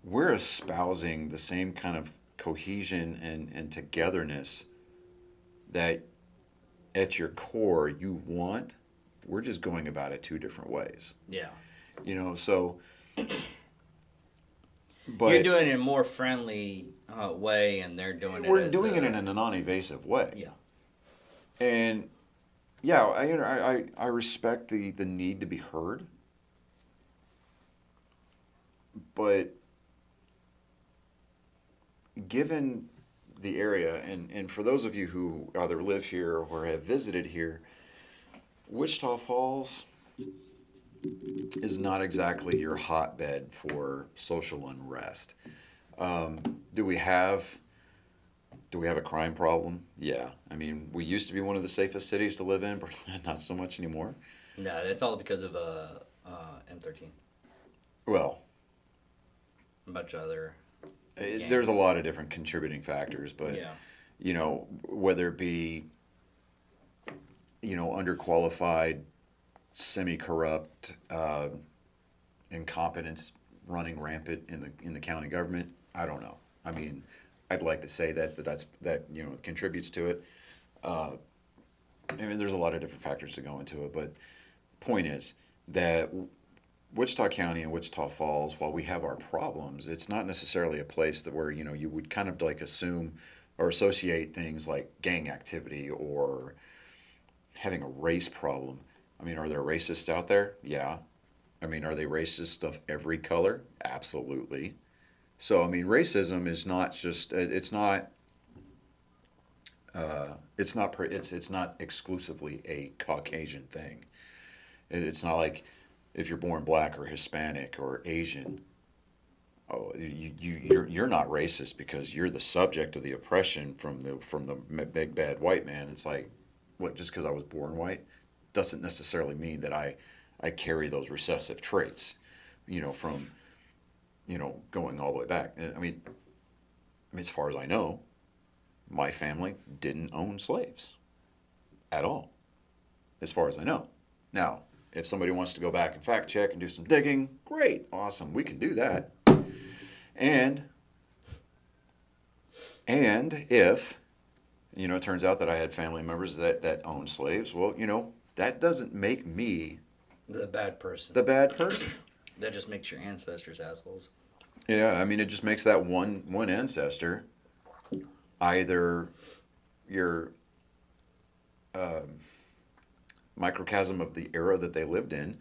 We're espousing the same kind of cohesion and togetherness that at your core you want. We're just going about it two different ways. Yeah. So but you're doing it in a more friendly way, and they're doing it. We're doing it in a non-invasive way. Yeah. And yeah, I respect the need to be heard, but given the area, and for those of you who either live here or have visited here, Wichita Falls is not exactly your hotbed for social unrest. Do we have a crime problem? Yeah. We used to be one of the safest cities to live in, but not so much anymore. No, that's all because of M13. Well, a bunch of other there's a lot of different contributing factors, but yeah. Whether it be underqualified, semi-corrupt, incompetence running rampant in the county government, I don't know. I'd like to say that contributes to it. There's a lot of different factors to go into it, but point is that Wichita County and Wichita Falls, while we have our problems, it's not necessarily a place that where you would kind of like assume or associate things like gang activity or having a race problem. Are there racists out there? Yeah. Are they racist of every color? Absolutely. So racism is not just it's not exclusively a Caucasian thing. It's not like if you're born black or Hispanic or Asian, you're not racist because you're the subject of the oppression from the big bad white man. It's like, what, just because I was born white doesn't necessarily mean that I carry those recessive traits, from going all the way back. As far as I know, my family didn't own slaves at all, as far as I know. Now, If somebody wants to go back and fact check and do some digging, great, awesome, we can do that. And if, it turns out that I had family members that owned slaves, well, that doesn't make me The bad person. the bad person. That just makes your ancestors assholes. Yeah, I mean, it just makes that one ancestor either your microcosm of the era that they lived in,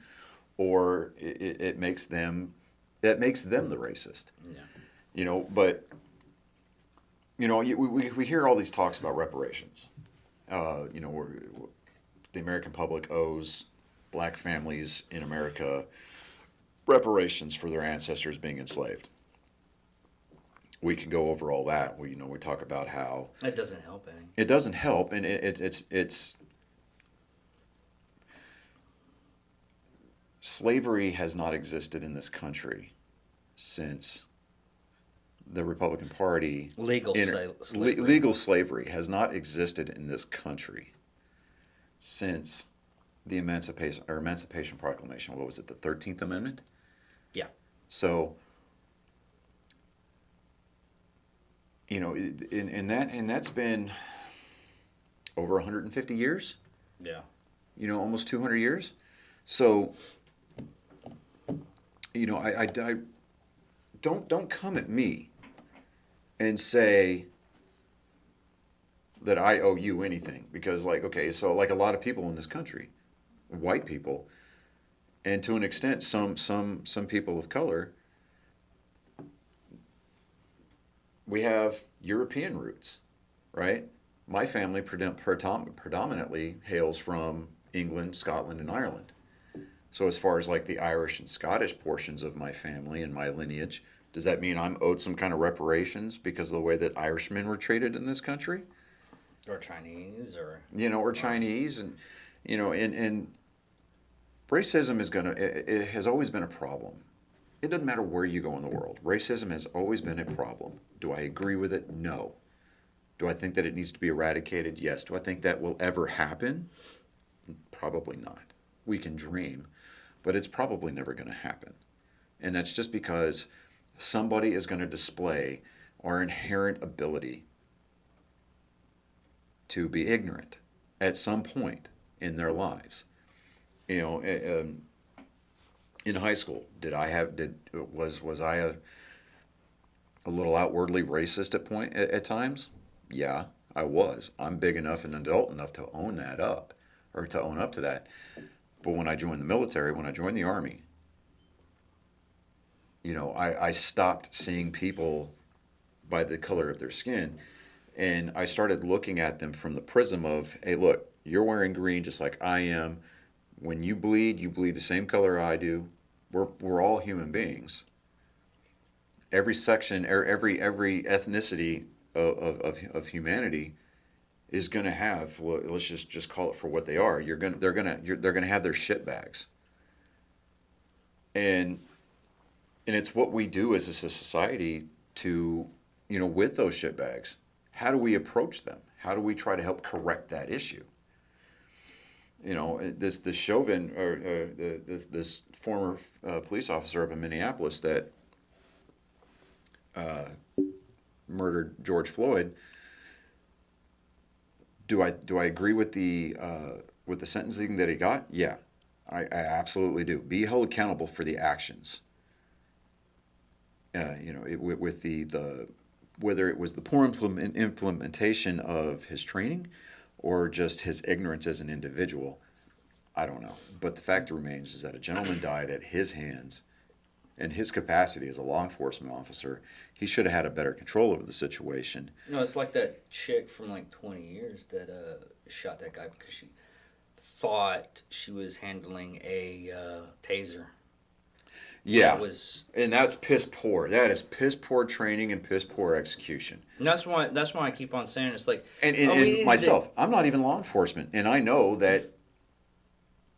or it makes them the racist. Yeah. But we hear all these talks about reparations. Where the American public owes black families in America reparations for their ancestors being enslaved. We can go over all that. We talk about how It doesn't help any. it doesn't help, and it's slavery has not existed in this country since the Republican Party. Slavery. Legal slavery has not existed in this country since the Emancipation Proclamation. What was it? The 13th Amendment? Yeah. So, and that's been over 150 years. Yeah. Almost 200 years. So, I don't come at me and say that I owe you anything, because so a lot of people in this country, white people, and to an extent some people of color, we have European roots, right? My family predominantly hails from England, Scotland, and Ireland. So as far as the Irish and Scottish portions of my family and my lineage, does that mean I'm owed some kind of reparations because of the way that Irishmen were treated in this country? Or Chinese, or Chinese, and and racism it has always been a problem. It doesn't matter where you go in the world. Racism has always been a problem. Do I agree with it? No. Do I think that it needs to be eradicated? Yes. Do I think that will ever happen? Probably not. We can dream, but it's probably never going to happen. And that's just because somebody is going to display our inherent ability to be ignorant at some point in their lives. In high school, was I a little outwardly racist at times? Yeah, I was. I'm big enough and adult enough to own that up, or to own up to that. But when I joined the military, when I joined the Army, I stopped seeing people by the color of their skin, and I started looking at them from the prism of, hey, look, you're wearing green just like I am. When you bleed the same color I do. We're all human beings. Every section, every ethnicity of humanity is going to have, let's just call it for what they are. They're gonna have their shit bags. And it's what we do as a society to, with those shit bags. How do we approach them? How do we try to help correct that issue? This Chauvin, or this former police officer up in Minneapolis that murdered George Floyd. Do I agree with the sentencing that he got? Yeah, I absolutely do. Be held accountable for the actions. With the whether it was the poor implementation of his training, or just his ignorance as an individual, I don't know. But the fact remains is that a gentleman died at his hands. In his capacity as a law enforcement officer, he should have had a better control over the situation. It's like that chick from 20 years that shot that guy because she thought she was handling a taser. Yeah, and that's piss poor. That is piss poor training and piss poor execution. And that's why I keep on saying it's like. And myself, I'm not even law enforcement, and I know that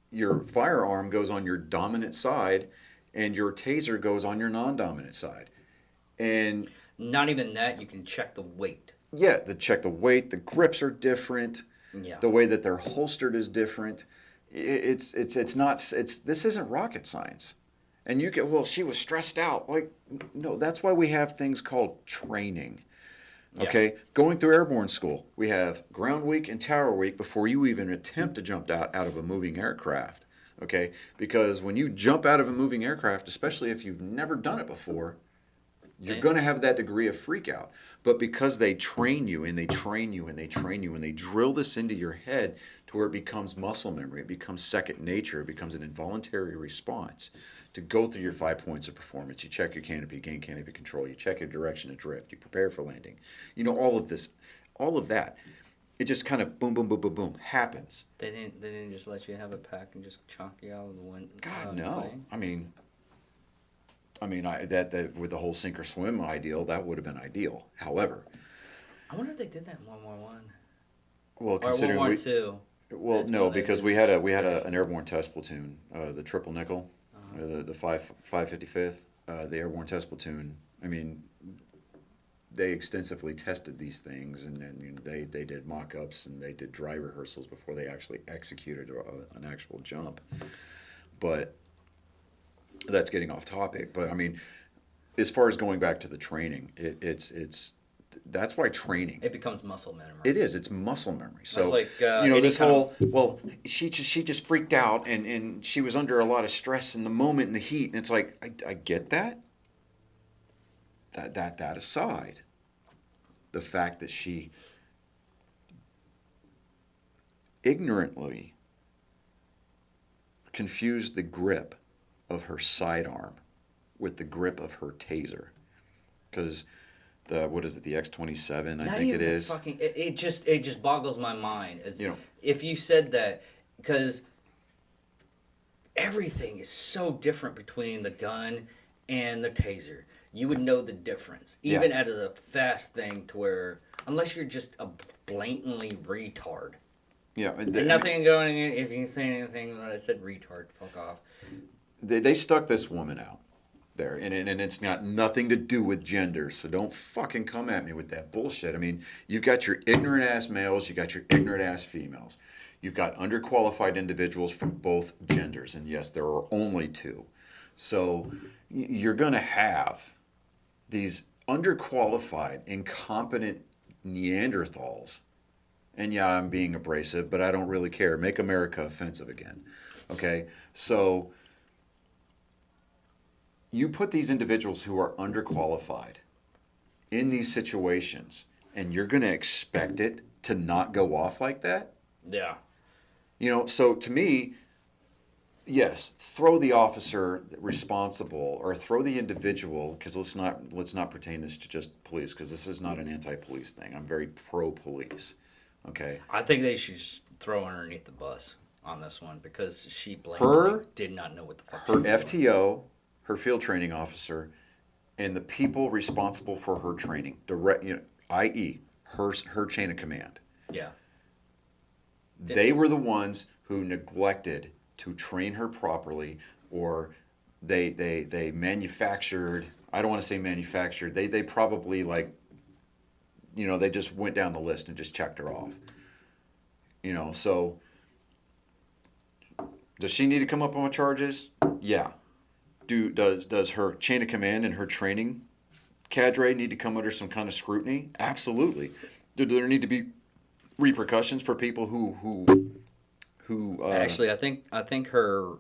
your firearm goes on your dominant side, and your taser goes on your non-dominant side, and not even that. You can check the weight. Yeah, check the weight. The grips are different. Yeah. The way that they're holstered is different. It's not this isn't rocket science. And you get, well, she was stressed out. Like, no, that's why we have things called training. Yeah. Okay, going through airborne school, we have ground week and tower week before you even attempt to jump out of a moving aircraft. Okay, because when you jump out of a moving aircraft, especially if you've never done it before, you're They- going to have that degree of freak out. But because they train you and they train you and they train you and they drill this into your head to where it becomes muscle memory, it becomes second nature, it becomes an involuntary response to go through your 5 points of performance. You check your canopy, gain canopy control, you check your direction of drift, you prepare for landing. You know, all of this, all of that. It just kind of boom, boom, boom, boom, boom happens. They didn't just let you have a pack and just chunk you out of the wind. God, no. I mean, that with the whole sink or swim ideal, that would have been ideal. However, I wonder if they did that in World War One well, or World considering War we, Two. well, That's no, when they because did we it. had an airborne test platoon, the triple nickel, the 555th, the airborne test platoon. I mean, they extensively tested these things, and they did mock-ups and they did dry rehearsals before they actually executed an actual jump. But that's getting off topic. But I mean, as far as going back to the training, it's that's why training. It becomes muscle memory. It is. It's muscle memory. So like, you know any this kind whole well, she just freaked out and she was under a lot of stress in the moment in the heat, and it's like I get that. That aside, the fact that she ignorantly confused the grip of her sidearm with the grip of her taser, because what is it, the X-27, I Not think even it is. fucking. It just boggles my mind. As, You know. if you said that, because everything is so different between the gun and the taser. You would know the difference, even Yeah. at a fast thing, to where unless you're just a blatantly retard. Yeah, And nothing going. If you say anything that I said retard, fuck off. they stuck this woman out there, and it's got nothing to do with gender, so don't fucking come at me with that bullshit. I mean, you've got your ignorant ass males, you got your ignorant ass females. You've got underqualified individuals from both genders, and yes, there are only two. So you're going to have these underqualified, incompetent Neanderthals. And yeah, I'm being abrasive, but I don't really care. Make America offensive again. Okay? So you put these individuals who are underqualified in these situations, and you're going to expect it to not go off like that? Yeah. You know, so to me, yes, throw the officer responsible or throw the individual, because let's not pertain this to just police, because this is not an anti-police thing. I'm very pro-police. Okay. I think they should just throw her underneath the bus on this one because she blatantly did not know what the fuck Her she was doing. FTO, her field training officer, and the people responsible for her training, direct, i.e., her chain of command. Yeah. They were the ones who neglected to train her properly, or they manufactured. I don't want to say manufactured. They probably they just went down the list and just checked her off. So does she need to come up on charges? Yeah. Does her chain of command and her training cadre need to come under some kind of scrutiny? Absolutely. Do there need to be repercussions for people who Actually, I think her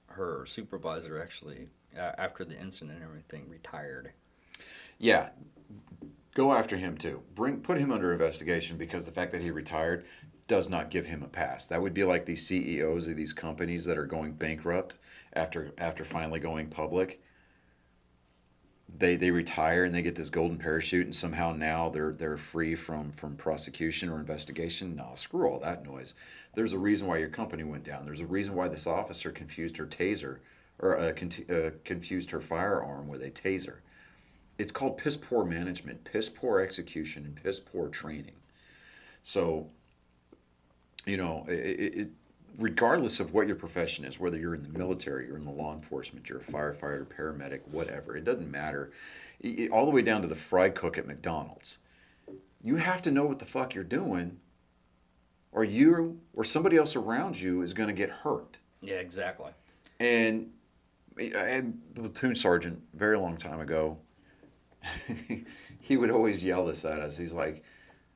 her supervisor actually after the incident and everything retired. Yeah, go after him too. Put him under investigation, because the fact that he retired does not give him a pass. That would be like these CEOs of these companies that are going bankrupt after finally going public. They retire and they get this golden parachute, and somehow now they're free from prosecution or investigation. No, screw all that noise. There's a reason why your company went down. There's a reason why this officer confused her taser, or confused her firearm with a taser. It's called piss poor management, piss poor execution, and piss poor training. So, regardless of what your profession is, whether you're in the military, you're in the law enforcement, you're a firefighter, paramedic, whatever, it doesn't matter. All the way down to the fry cook at McDonald's. You have to know what the fuck you're doing or you or somebody else around you is going to get hurt. Yeah, exactly. And I had a platoon sergeant very long time ago. He would always yell this at us. He's like,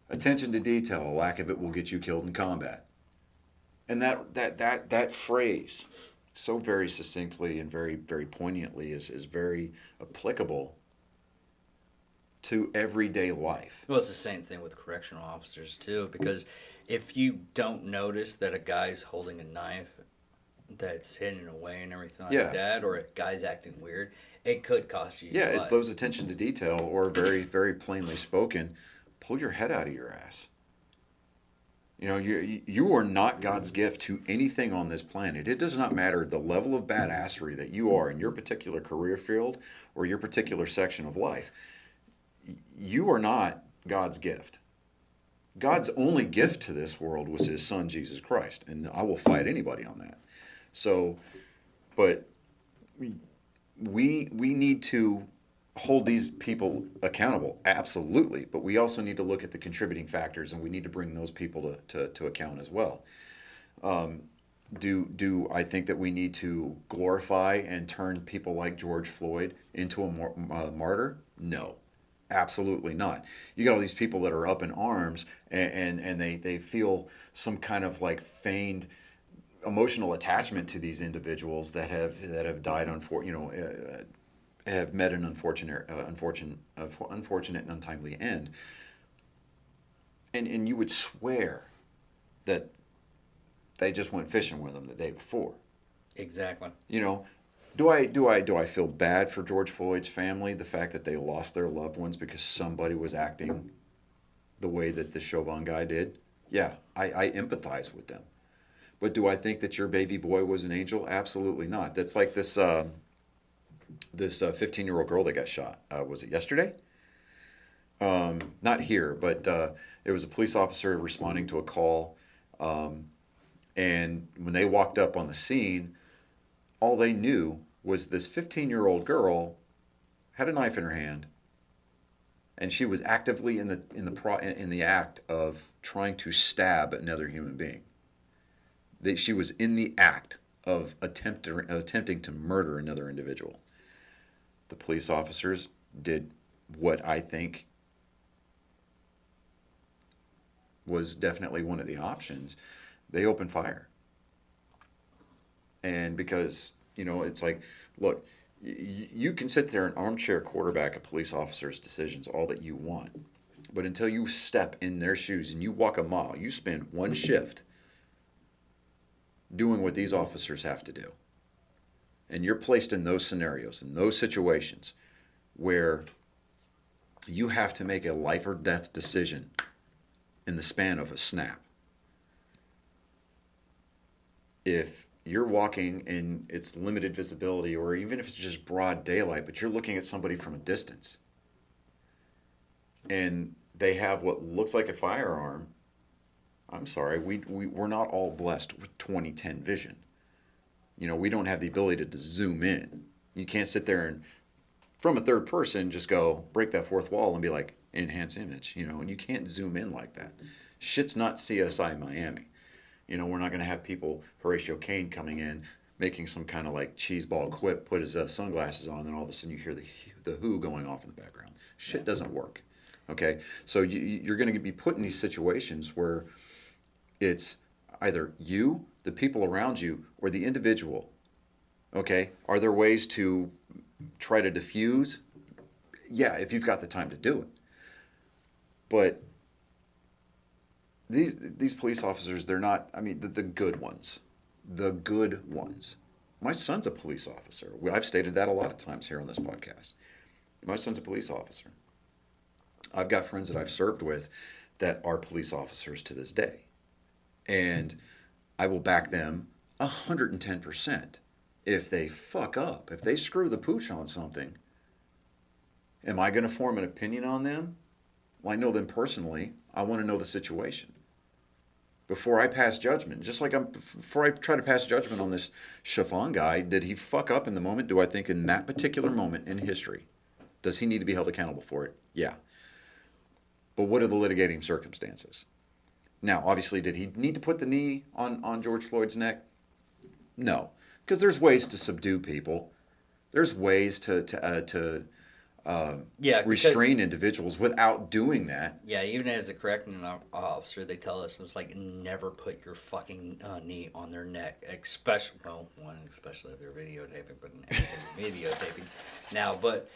"Attention to detail. A lack of it will get you killed in combat." And that phrase, so very succinctly and very very poignantly, is very applicable to everyday life. Well, it's the same thing with correctional officers too, because if you don't notice that a guy's holding a knife that's hidden away and everything like Yeah. that, or a guy's acting weird, it could cost you. Yeah, your it's life. those attention to detail, or very very plainly spoken, pull your head out of your ass. You know, you are not God's gift to anything on this planet. It does not matter the level of badassery that you are in your particular career field or your particular section of life. You are not God's gift. God's only gift to this world was his son, Jesus Christ. And I will fight anybody on that. So, but we need to hold these people accountable, absolutely. But we also need to look at the contributing factors, and we need to bring those people to account as well. Do I think that we need to glorify and turn people like George Floyd into a martyr? No, absolutely not. You got all these people that are up in arms, and they feel some kind of like feigned emotional attachment to these individuals that have died have met an unfortunate and untimely end. And you would swear that they just went fishing with them the day before. Exactly. You know, do I feel bad for George Floyd's family, the fact that they lost their loved ones because somebody was acting the way that the Chauvin guy did? Yeah, I empathize with them. But do I think that your baby boy was an angel? Absolutely not. That's like this 15-year-old girl that got shot. Was it yesterday? Not here, but it was a police officer responding to a call. And when they walked up on the scene, all they knew was this 15-year-old girl had a knife in her hand, and she was actively in the act of trying to stab another human being. She was in the act of attempting to murder another individual. The police officers did what I think was definitely one of the options. They opened fire. And because, it's like, look, you can sit there and armchair quarterback a police officer's decisions all that you want. But until you step in their shoes and you walk a mile, you spend one shift doing what these officers have to do. And you're placed in those scenarios, in those situations where you have to make a life or death decision in the span of a snap. If you're walking and it's limited visibility, or even if it's just broad daylight, but you're looking at somebody from a distance and they have what looks like a firearm, I'm sorry, we're not all blessed with 20/10 vision. We don't have the ability to zoom in. You can't sit there and, from a third person, just go break that fourth wall and be like, enhance image, and you can't zoom in like that. Shit's not CSI Miami. We're not going to have people, Horatio Caine coming in, making some kind of like cheeseball quip, put his sunglasses on, and then all of a sudden you hear the Who going off in the background. Shit doesn't work. Okay? So you're going to be put in these situations where it's either you, the people around you, or the individual. Okay? Are there ways to try to diffuse? Yeah, if you've got the time to do it. But these police officers, they're not, the good ones. The good ones. My son's a police officer. I've stated that a lot of times here on this podcast. My son's a police officer. I've got friends that I've served with that are police officers to this day. And I will back them 110%. If they fuck up, if they screw the pooch on something, am I going to form an opinion on them? Well, I know them personally. I want to know the situation before I pass judgment. Just like before I try to pass judgment on this Chauvin guy, did he fuck up in the moment? Do I think in that particular moment in history, does he need to be held accountable for it? Yeah. But what are the litigating circumstances? Now, obviously, did he need to put the knee on George Floyd's neck? No, because there's ways to subdue people. There's ways to restrain individuals without doing that. Yeah, even as a correcting officer, they tell us it's like never put your fucking knee on their neck, especially if they're videotaping, but videotaping now. But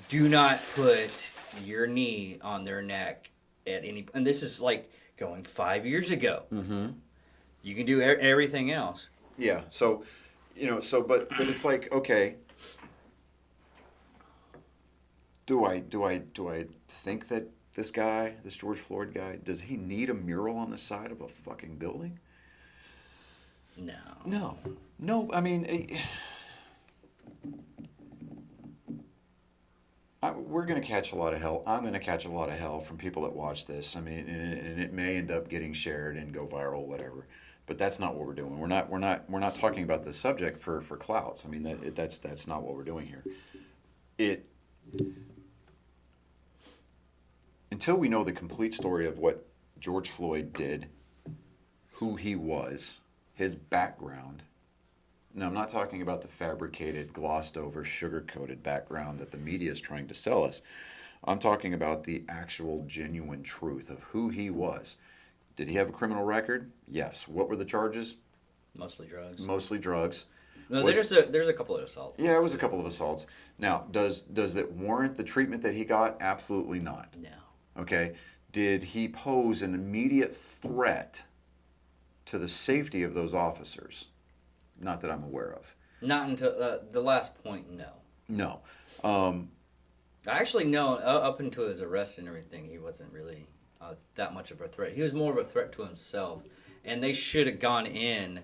do not put your knee on their neck at any. And this is like going 5 years ago. Mm-hmm. You can do everything else. Yeah. So, but it's like, okay. Do I think that this George Floyd guy, does he need a mural on the side of a fucking building? No. I mean, we're gonna catch a lot of hell. I'm gonna catch a lot of hell from people that watch this. I mean, and it may end up getting shared and go viral, whatever. But that's not what we're doing. We're not talking about the subject for clouts. I mean, that's not what we're doing here. Until we know the complete story of what George Floyd did, who he was, his background. Now, I'm not talking about the fabricated, glossed over, sugar-coated background that the media is trying to sell us. I'm talking about the actual, genuine truth of who he was. Did he have a criminal record? Yes. What were the charges? Mostly drugs. No, there's a couple of assaults. Yeah, it was a couple of assaults. Now, does it warrant the treatment that he got? Absolutely not. No. Okay. Did he pose an immediate threat to the safety of those officers? Not that I'm aware of. Not until the last point, no. No. I actually know, up until his arrest and everything, he wasn't really that much of a threat. He was more of a threat to himself. And they should have gone in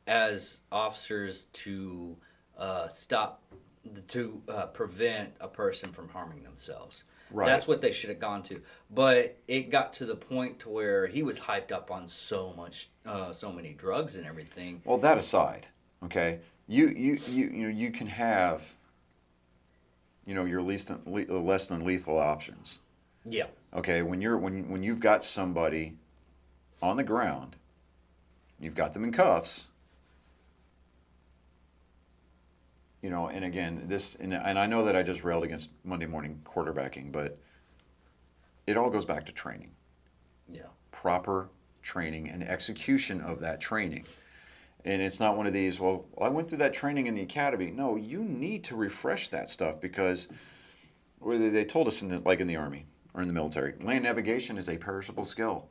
as officers to prevent a person from harming themselves. Right. That's what they should have gone to. But it got to the point to where he was hyped up on so many drugs and everything. Well, that aside, okay, you can have, your less than lethal options. Yeah. Okay, when you've got somebody on the ground, you've got them in cuffs. And again, and I know that I just railed against Monday morning quarterbacking, but it all goes back to training. Yeah. Proper training and execution of that training. And it's not one of these, well, I went through that training in the academy. No, you need to refresh that stuff because they told us in the Army or in the military, land navigation is a perishable skill.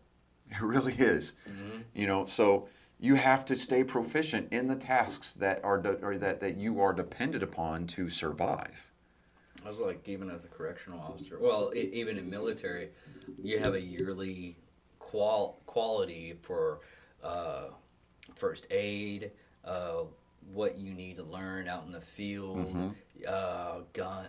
It really is. Mm-hmm. So you have to stay proficient in the tasks that you are dependent upon to survive. I was like, even as a correctional officer, well, even in military, you have a yearly quality for first aid, what you need to learn out in the field, mm-hmm. Gun,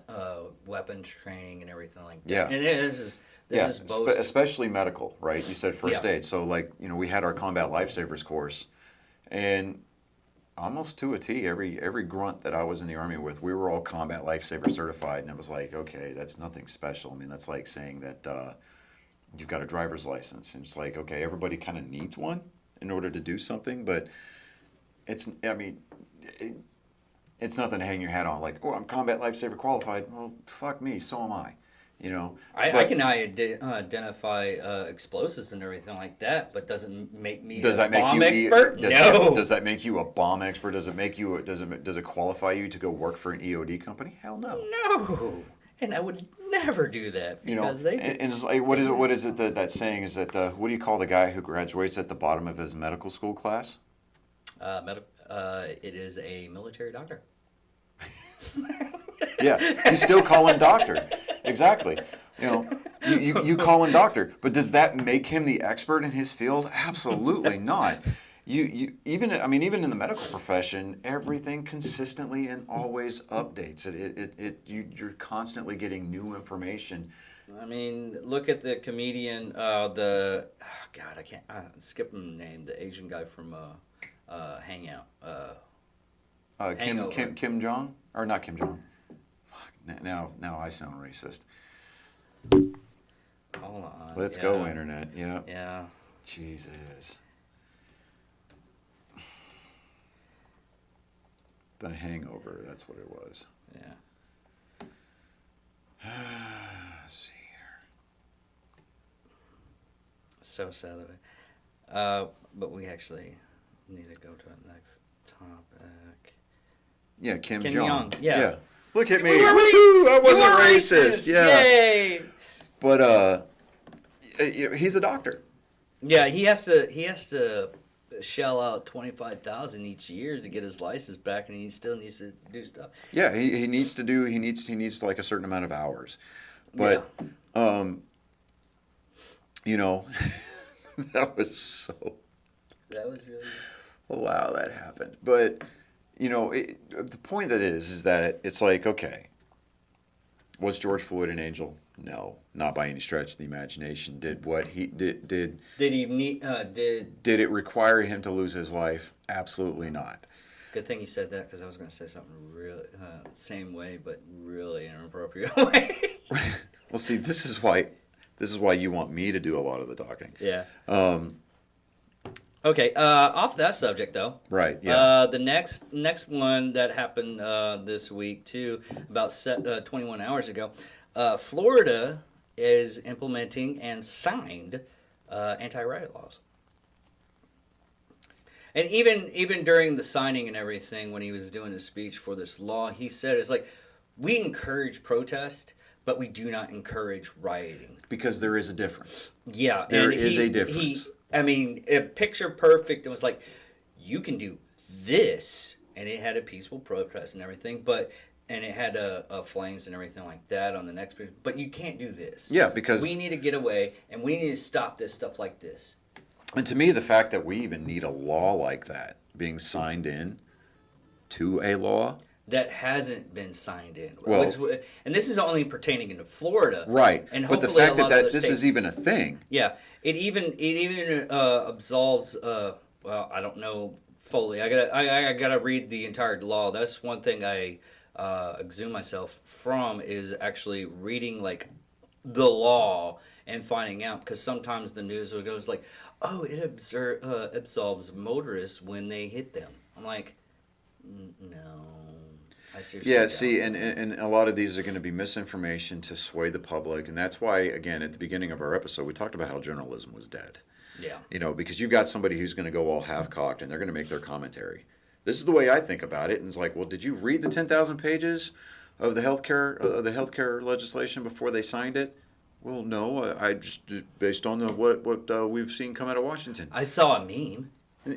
weapons training, and everything like that. Yeah. And this is both, especially medical, right? You said first aid, so we had our combat lifesavers course, and almost to a T, every grunt that I was in the Army with, we were all combat lifesaver certified, and it was like, okay, that's nothing special. I mean, that's like saying that you've got a driver's license, and it's like, okay, everybody kind of needs one in order to do something, but it's nothing to hang your hat on. Like, oh, I'm combat lifesaver qualified. Well, fuck me, so am I. I can identify explosives and everything like that, but doesn't make me a bomb expert. No. Does that make you a bomb expert? Does it qualify you to go work for an EOD company? Hell no. No. And I would never do that because they. And it's like, what is it that saying is that what do you call the guy who graduates at the bottom of his medical school class? It is a military doctor. Yeah, you still call him doctor. Exactly. You call him doctor, but does that make him the expert in his field? Absolutely not. Even in the medical profession, everything consistently and always updates. You're constantly getting new information. I mean, look at the comedian, I can't skip his name, the Asian guy from Hangout. Kim Jong, or not Kim Jong. Fuck, now I sound racist. Hold on. Let's go, internet. Yeah. Yeah. Jesus. The Hangover, that's what it was. Yeah. Let's see here. So sad of it. But we actually need to go to the next topic. Yeah, Kim Kim Jong. Jong, yeah. Look at me. We were Woohoo! I wasn't You were racist. Yeah. Yay! But he's a doctor. Yeah, he has to shell out $25,000 each year to get his license back, and he still needs to do stuff. Yeah, he needs like a certain amount of hours. But you know, that was That was really wow, that happened. But you know, the point that is that it's like, okay, was George Floyd an angel? No, not by any stretch of the imagination. Did what he did? Did he need? Did it require him to lose his life? Absolutely not. Good thing you said that, because I was going to say something really same way, but really inappropriate way. Well, see, this is why you want me to do a lot of the talking. Yeah. Okay. Off that subject, though. Right. Yeah. The next one that happened this week too, about 21 hours ago, Florida is implementing and signed anti-riot laws. And even during the signing and everything, when he was doing his speech for this law, he said, it's like, we encourage protest, but we do not encourage rioting. Because there is a difference. Yeah. There is a difference. Picture perfect. It was like, you can do this, and it had a peaceful protest and everything, and it had flames and everything like that on the next picture, but you can't do this. Yeah, because we need to get away, and we need to stop this stuff like this. And to me, the fact that we even need a law like that being signed in to a law that hasn't been signed in. Well, and this is only pertaining into Florida, right? And but the hopefully fact that this is even a thing, yeah, it even absolves. Well, I don't know fully. I gotta read the entire law. That's one thing I exhume myself from, is actually reading like the law and finding out, because sometimes the news goes like, oh, it absolves motorists when they hit them. I'm like, no. I seriously yeah. doubt See, that. and a lot of these are going to be misinformation to sway the public, and that's why, again, at the beginning of our episode, we talked about how journalism was dead. Yeah. You know, because you've got somebody who's going to go all half-cocked, and they're going to make their commentary. This is the way I think about it, and it's like, well, did you read the 10,000 pages of the healthcare legislation before they signed it? Well, no, I just based on what we've seen come out of Washington. I saw a meme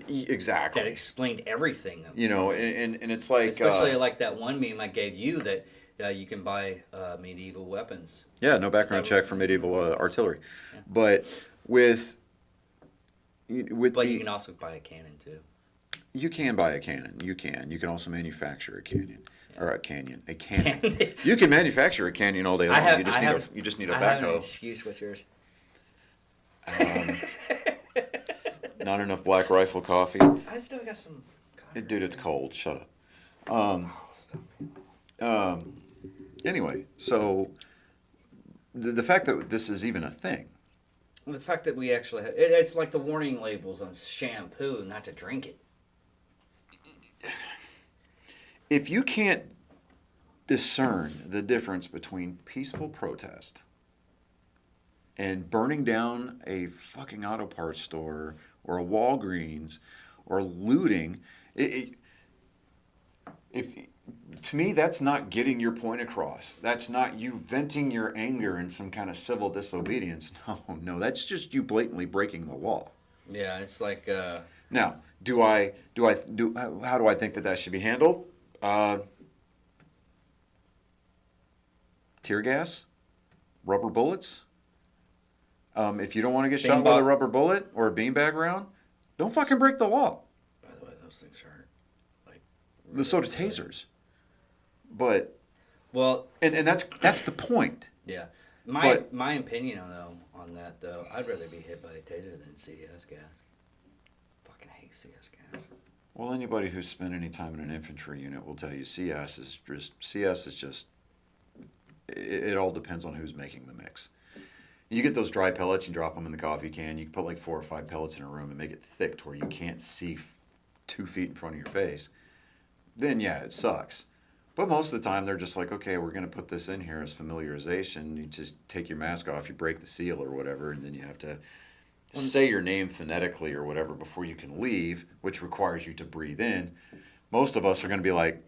Exactly. that explained everything. You know, and it's like Especially like that one meme I gave you that you can buy medieval weapons. yeah, no background check for medieval artillery, Yeah. but with But you can also buy a cannon too. you can buy a cannon. You can also manufacture a cannon. Or a canyon. You can manufacture a canyon all day long. You just need a I have an backhoe. excuse with yours. Not enough Black Rifle coffee. I still got some coffee. Dude, it's cold. Shut up. Anyway, so the fact that this is even a thing. The fact that we actually have, it's like the warning labels on shampoo not to drink it. If you can't discern the difference between peaceful protest and burning down a fucking auto parts store or a Walgreens or looting, to me, that's not getting your point across. That's not you venting your anger in some kind of civil disobedience. No, that's just you blatantly breaking the law. Yeah, it's like. Now, how do I think that should be handled? Tear gas, rubber bullets. If you don't want to get shot with a rubber bullet or a beanbag round, don't fucking break the law. By the way, those things hurt. Like. So do tasers. But well, and that's the point. Yeah, my opinion on that though, I'd rather be hit by a taser than CS gas. Fucking hate CS gas. Well, anybody who's spent any time in an infantry unit will tell you CS is just. It all depends on who's making the mix. You get those dry pellets, you drop them in the coffee can. You can put like 4 or 5 pellets in a room and make it thick to where you can't see 2 feet in front of your face. Then yeah, it sucks. But most of the time they're just like, okay, we're going to put this in here as familiarization. You just take your mask off, you break the seal or whatever, and then you have to say your name phonetically or whatever before you can leave, which requires you to breathe in. Most of us are going to be like,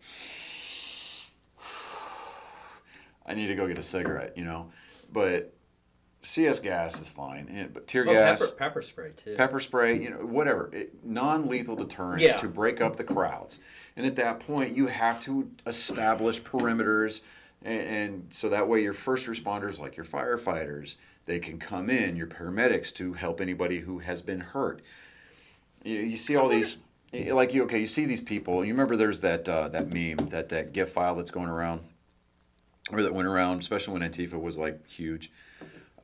I need to go get a cigarette, you know. But CS gas is fine, but tear gas, pepper spray too. pepper spray, you know, whatever, non-lethal deterrents Yeah. to break up the crowds. And at that point, you have to establish perimeters, and so that way your first responders, like your firefighters, they can come in, your paramedics to help anybody who has been hurt. You see all these, like you see these people. You remember there's that meme, that GIF file that's going around, or that went around, especially when Antifa was like huge.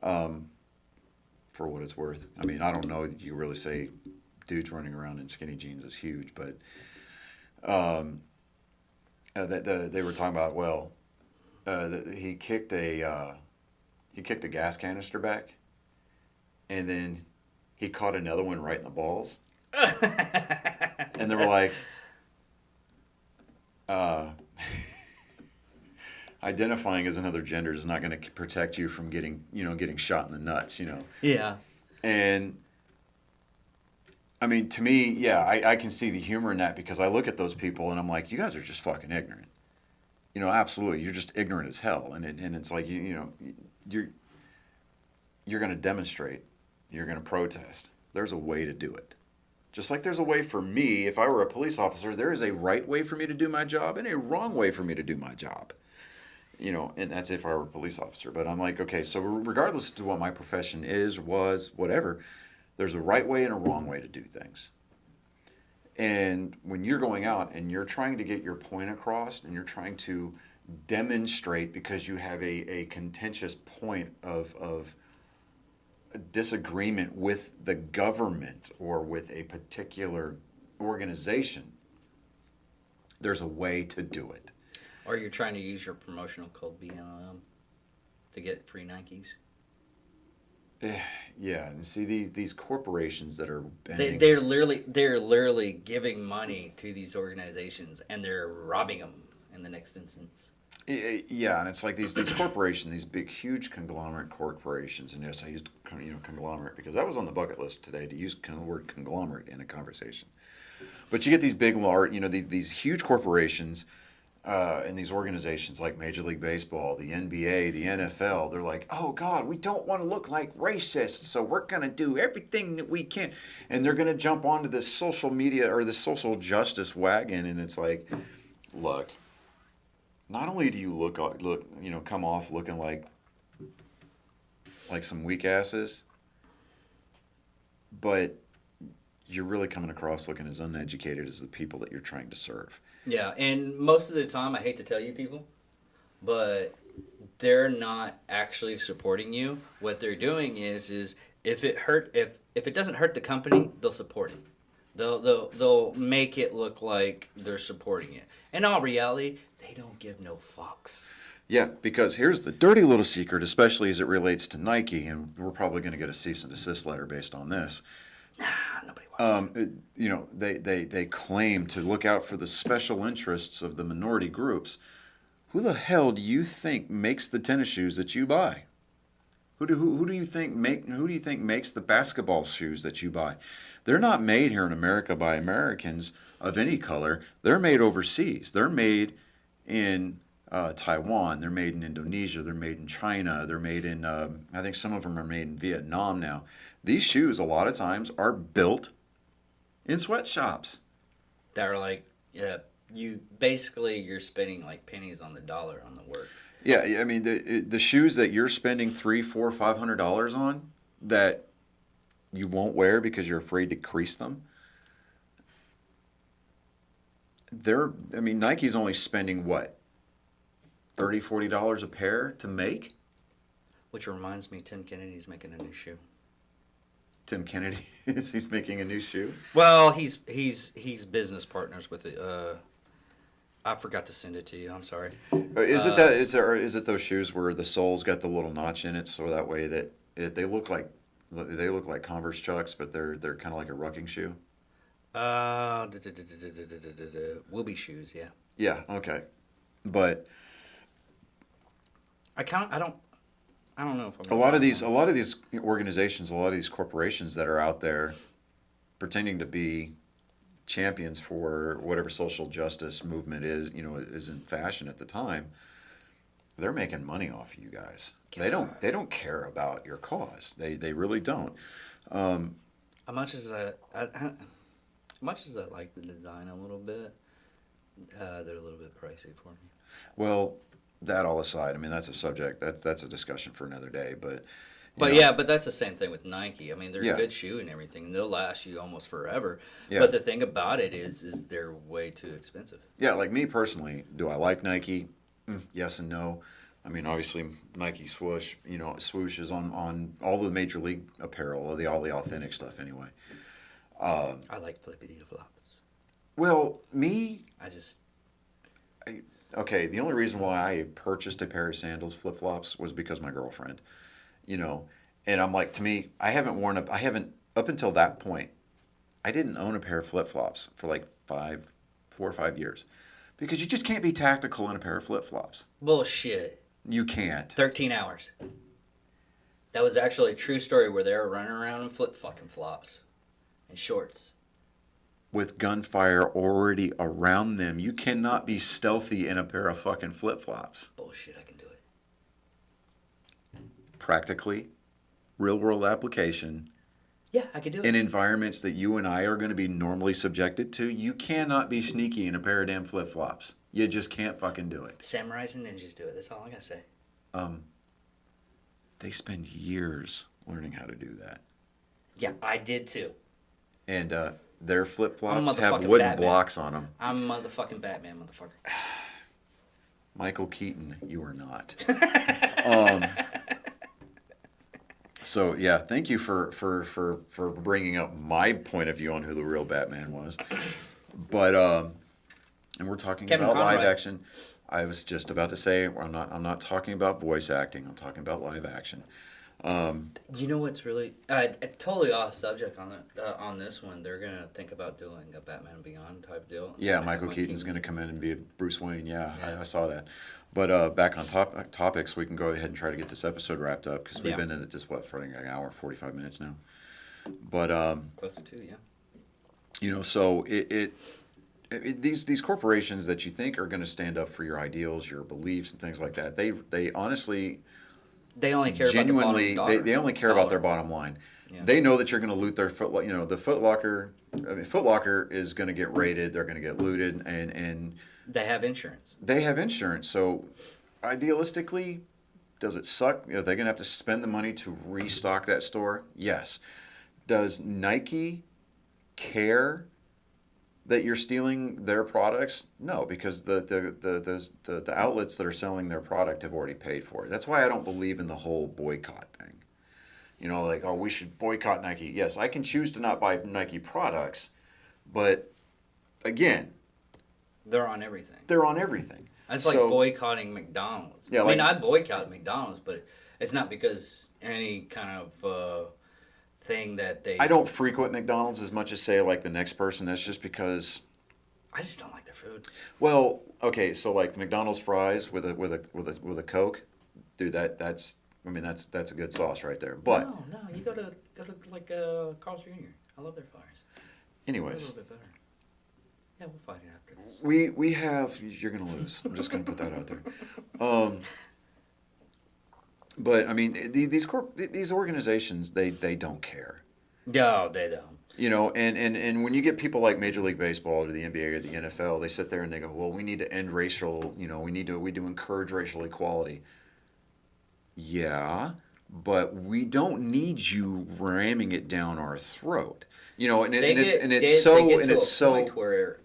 For what it's worth. I mean, I don't know that you really say dudes running around in skinny jeans is huge, but they were talking about, well, he kicked a gas canister back, and then he caught another one right in the balls, and they were like, identifying as another gender is not going to protect you from getting shot in the nuts, you know. Yeah. And I mean, to me, yeah, I can see the humor in that, because I look at those people and I'm like, you guys are just fucking ignorant. You know, absolutely, you're just ignorant as hell. And it's like you're going to demonstrate, you're going to protest. There's a way to do it. Just like there's a way for me, if I were a police officer, there is a right way for me to do my job and a wrong way for me to do my job. You know, and that's if I were a police officer. But I'm like, okay, so regardless of what my profession is, was, whatever, there's a right way and a wrong way to do things. And when you're going out and you're trying to get your point across and you're trying to demonstrate, because you have a contentious point of disagreement with the government or with a particular organization, there's a way to do it. Or you're trying to use your promotional code BLM to get free Nikes. Yeah, and see these corporations that are bending. They're literally giving money to these organizations, and they're robbing them in the next instance. Yeah, and it's like these corporations, these big, huge conglomerate corporations. And yes, I used conglomerate because that was on the bucket list today, to use the word conglomerate in a conversation. But you get these big, large, these huge corporations. And these organizations like Major League Baseball, the NBA, the NFL, they're like, oh God, we don't want to look like racists, so we're going to do everything that we can. And they're going to jump onto this social media or this social justice wagon. And it's like, look, not only do you come off looking like some weak asses, but you're really coming across looking as uneducated as the people that you're trying to serve. Yeah, and most of the time, I hate to tell you people, but they're not actually supporting you. What they're doing is if it doesn't hurt the company, they'll support it. They'll make it look like they're supporting it. In all reality, they don't give no fucks. Yeah, because here's the dirty little secret, especially as it relates to Nike, and we're probably going to get a cease and desist letter based on this. Nah, nobody watches. They claim to look out for the special interests of the minority groups. Who the hell do you think makes the tennis shoes that you buy? Who do you think makes the basketball shoes that you buy? They're not made here in America by Americans of any color. They're made overseas. They're made in Taiwan. They're made in Indonesia. They're made in China. They're made in I think some of them are made in Vietnam now. These shoes a lot of times are built in sweatshops. That are like, yeah, you're spending like pennies on the dollar on the work. Yeah, I mean the shoes that you're spending $300, $400, $500 on that you won't wear because you're afraid to crease them. Nike's only spending what, $30, $40 a pair to make. Which reminds me, Tim Kennedy's making a new shoe. Tim Kennedy he's making a new shoe. Well, he's business partners with it. I forgot to send it to you. I'm sorry. Is it those shoes where the sole's got the little notch in it, so that way that They look like Converse Chucks, but they're kind of like a rucking shoe. Will shoes, yeah. Yeah. Okay. But I don't know if I'm a gonna lot buy of these one. organizations, a lot of these corporations that are out there pretending to be champions for whatever social justice movement is in fashion at the time, they're making money off of you guys. God. They don't care about your cause. They really don't. How much is that? How much as I like the design a little bit, they're a little bit pricey for me. Well, that all aside, I mean that's a subject that's a discussion for another day. But But yeah, but that's the same thing with Nike. I mean, they're a yeah, good shoe and everything, and they'll last you almost forever. yeah, But the thing about it is they're way too expensive. yeah. Like me personally, do I like Nike? Yes and no. I mean, obviously Nike swoosh, swoosh is on all the major league apparel, all the authentic stuff anyway. I like flippity flops. Well, me, I just okay. The only reason why I purchased a pair of sandals, flip flops, was because my girlfriend, you know, and I'm like, to me, I haven't up until that point, I didn't own a pair of flip flops for like 4 or 5 years, because you just can't be tactical in a pair of flip flops. bullshit. You can't. 13 hours. That was actually a true story where they were running around in flip fucking flops and shorts. With gunfire already around them, you cannot be stealthy in a pair of fucking flip flops. Bullshit, I can do it. Practically, real world application. Yeah, I can do it. In environments that you and I are going to be normally subjected to, you cannot be sneaky in a pair of damn flip flops. You just can't fucking do it. Samurais and ninjas do it. That's all I gotta say. They spend years learning how to do that. Yeah, I did too. And their flip I'm flops a have motherfucking wooden Batman. blocks on them. I'm motherfucking Batman, motherfucker. Michael Keaton, you are not. So yeah, thank you for bringing up my point of view on who the real Batman was. But and we're talking Kevin about live Conroy. action. I was just about to say I'm not talking about voice acting. I'm talking about live action. You know what's really totally off subject on it on this one? They're gonna think about doing a Batman Beyond type deal. Yeah, Michael Keaton's going to come in and be Bruce Wayne. Yeah, I saw that. But back on topics, we can go ahead and try to get this episode wrapped up because we've been in it just for like an hour, 45 minutes now. But Close to 2, yeah. So these corporations that you think are going to stand up for your ideals, your beliefs, and things like that, they honestly, They only care genuinely, about the bottom they only care about their bottom line. Yeah. They know that you're going to loot their Foot. The Foot Locker. I mean, Foot Locker is going to get raided. They're going to get looted, and They have insurance. they have insurance. So, idealistically, does it suck? Are they going to have to spend the money to restock that store? Yes. Does Nike care that you're stealing their products? No, because the outlets that are selling their product have already paid for it. That's why I don't believe in the whole boycott thing. Like, oh, we should boycott Nike. Yes, I can choose to not buy Nike products, but again, They're on everything. they're on everything. It's like boycotting McDonald's. Yeah, I mean, like- I boycott McDonald's, but it's not because any kind of thing that they. I don't frequent McDonald's as much as say like the next person. That's just because. I just don't like their food. Well, okay, so like the McDonald's fries with a Coke, dude, that's a good sauce right there. But No, you go to like Carl's Jr. I love their fries. They're a anyways, little bit better. Yeah, we'll fight it after this. we have you're gonna lose. I'm just gonna put that out there. But I mean these organizations they don't care. No, they don't. And when you get people like Major League Baseball or the NBA or the NFL, they sit there and they go, well, we need to end racial, we do encourage racial equality. Yeah, but we don't need you ramming it down our throat. It's so point where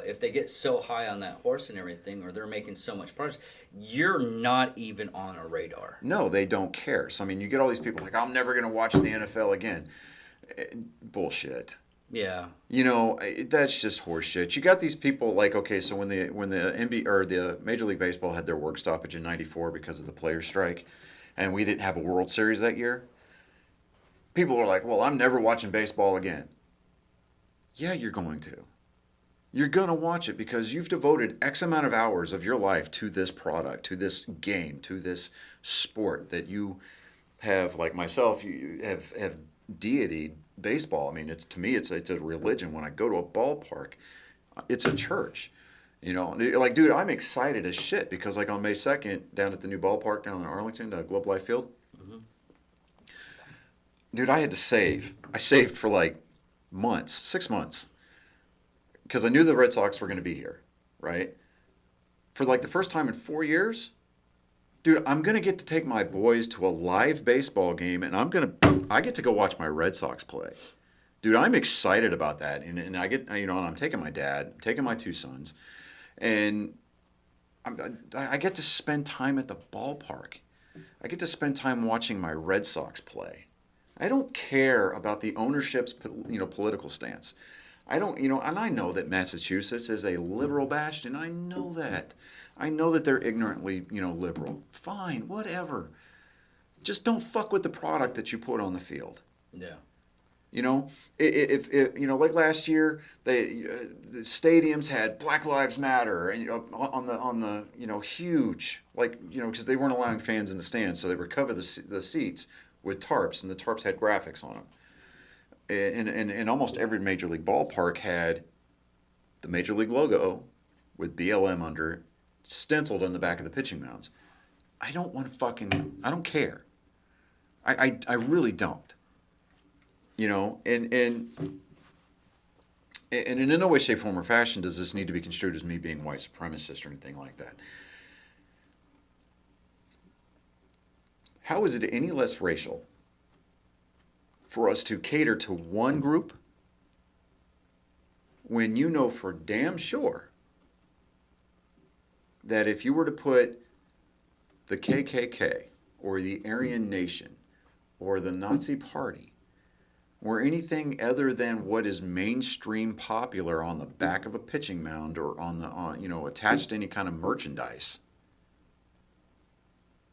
if they get so high on that horse and everything, or they're making so much progress, you're not even on a radar. No, they don't care. So I mean, you get all these people like, I'm never going to watch the NFL again. Bullshit. Yeah. That's just horseshit. You got these people like, okay, so when the NBA or the Major League Baseball had their work stoppage in '94 because of the players' strike, and we didn't have a World Series that year, People are like, well, I'm never watching baseball again. Yeah, you're going to. You're going to watch it because you've devoted X amount of hours of your life to this product, to this game, to this sport that you have, like myself, you have deity baseball. I mean, it's to me, it's a religion. When I go to a ballpark, it's a church. You know, like, dude, I'm excited as shit because, like, on May 2nd, down at the new ballpark down in Arlington, Globe Life Field, dude, I had to save. I saved for like months, 6 months, because I knew the Red Sox were going to be here, right? For like the first time in 4 years, dude, I'm going to get to take my boys to a live baseball game, and I get to go watch my Red Sox play. Dude, I'm excited about that. And I get, you know, and I'm taking my dad, taking my two sons, and I get to spend time at the ballpark. I get to spend time watching my Red Sox play. I don't care about the ownership's, political stance. I don't, and I know that Massachusetts is a liberal bastion. I know that. I know that they're ignorantly, liberal. Fine, whatever. Just don't fuck with the product that you put on the field. Yeah. If like last year, the stadiums had Black Lives Matter, and on the huge, like, because they weren't allowing fans in the stands, so they would cover the seats with tarps, and the tarps had graphics on them. And almost every major league ballpark had the major league logo with BLM under it, stenciled on the back of the pitching mounds. I don't care. I really don't. And in no way, shape, form, or fashion does this need to be construed as me being white supremacist or anything like that. How is it any less racial for us to cater to one group when you know for damn sure that if you were to put the KKK or the Aryan Nation or the Nazi Party or anything other than what is mainstream popular on the back of a pitching mound or attached to any kind of merchandise,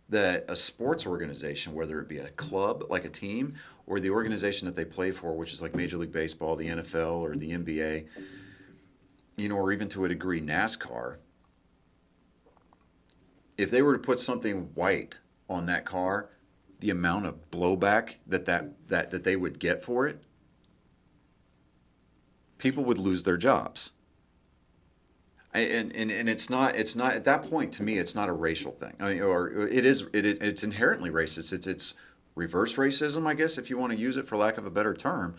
that a sports organization, whether it be a club, like a team, or the organization that they play for, which is like Major League Baseball, the NFL, or the NBA, or even to a degree NASCAR, if they were to put something white on that car, the amount of blowback that they would get for it, people would lose their jobs. And it's not at that point, to me, it's not a racial thing. I mean, or it's inherently racist. It's reverse racism, I guess, if you want to use it for lack of a better term,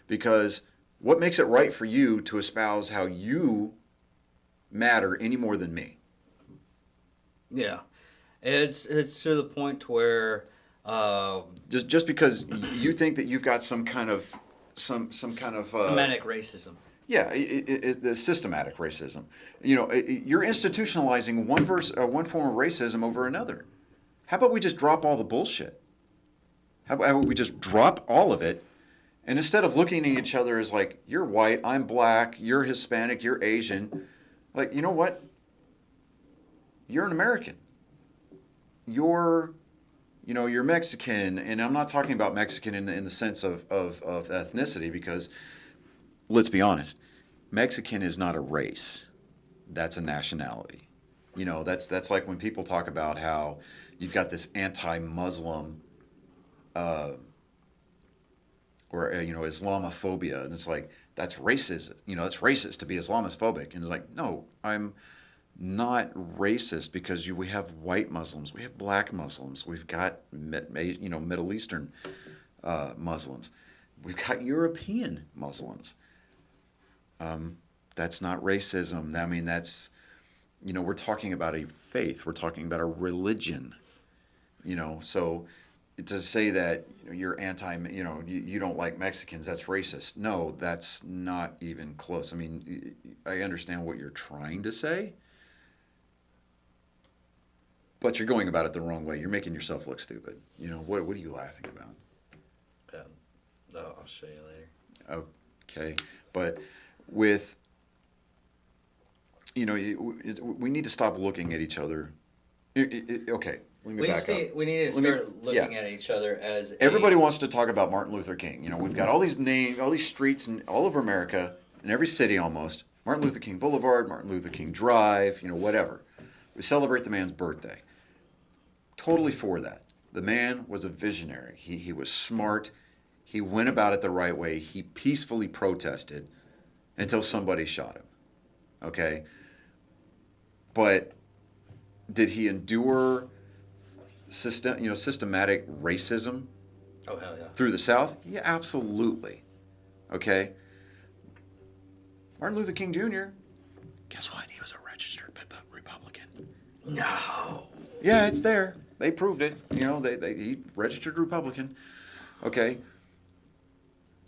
because what makes it right for you to espouse how you matter any more than me? Yeah, it's to the point where just because you think that you've got some kind of semantic racism. Yeah, the systematic racism. You're institutionalizing one form of racism over another. How about we just drop all the bullshit? How about we just drop all of it, and instead of looking at each other as like, you're white, I'm black, you're Hispanic, you're Asian, like, you know what? You're an American. You're Mexican, and I'm not talking about Mexican in the sense of ethnicity, because let's be honest, Mexican is not a race. That's a nationality. That's like when people talk about how you've got this anti-Muslim or Islamophobia, and it's like, that's racist. It's racist to be Islamophobic, and it's like, no, I'm not racist, because we have white Muslims, we have black Muslims, we've got Middle Eastern Muslims, we've got European Muslims. That's not racism. I mean, that's, we're talking about a faith. We're talking about a religion. So to say that you're you don't like Mexicans, that's racist. No, that's not even close. I mean, I understand what you're trying to say, but you're going about it the wrong way. You're making yourself look stupid. What are you laughing about? I'll show you later. Okay, but we need to stop looking at each other Okay, let me back up. We need to start looking at each other as Everybody wants to talk about Martin Luther King. You know, we've got all these names, all these streets in all over America, in every city almost. Martin Luther King Boulevard, Martin Luther King Drive, you know, whatever. We celebrate the man's birthday. Totally for that. The man was a visionary. He was smart. He went about it the right way. He peacefully protested until somebody shot him. Okay? But did he endure systematic racism Oh, hell yeah. through the South? Yeah, absolutely. Okay? Martin Luther King Jr., guess what? He was a registered Republican. No. Yeah, it's there. They proved it. You know, he registered Republican. Okay?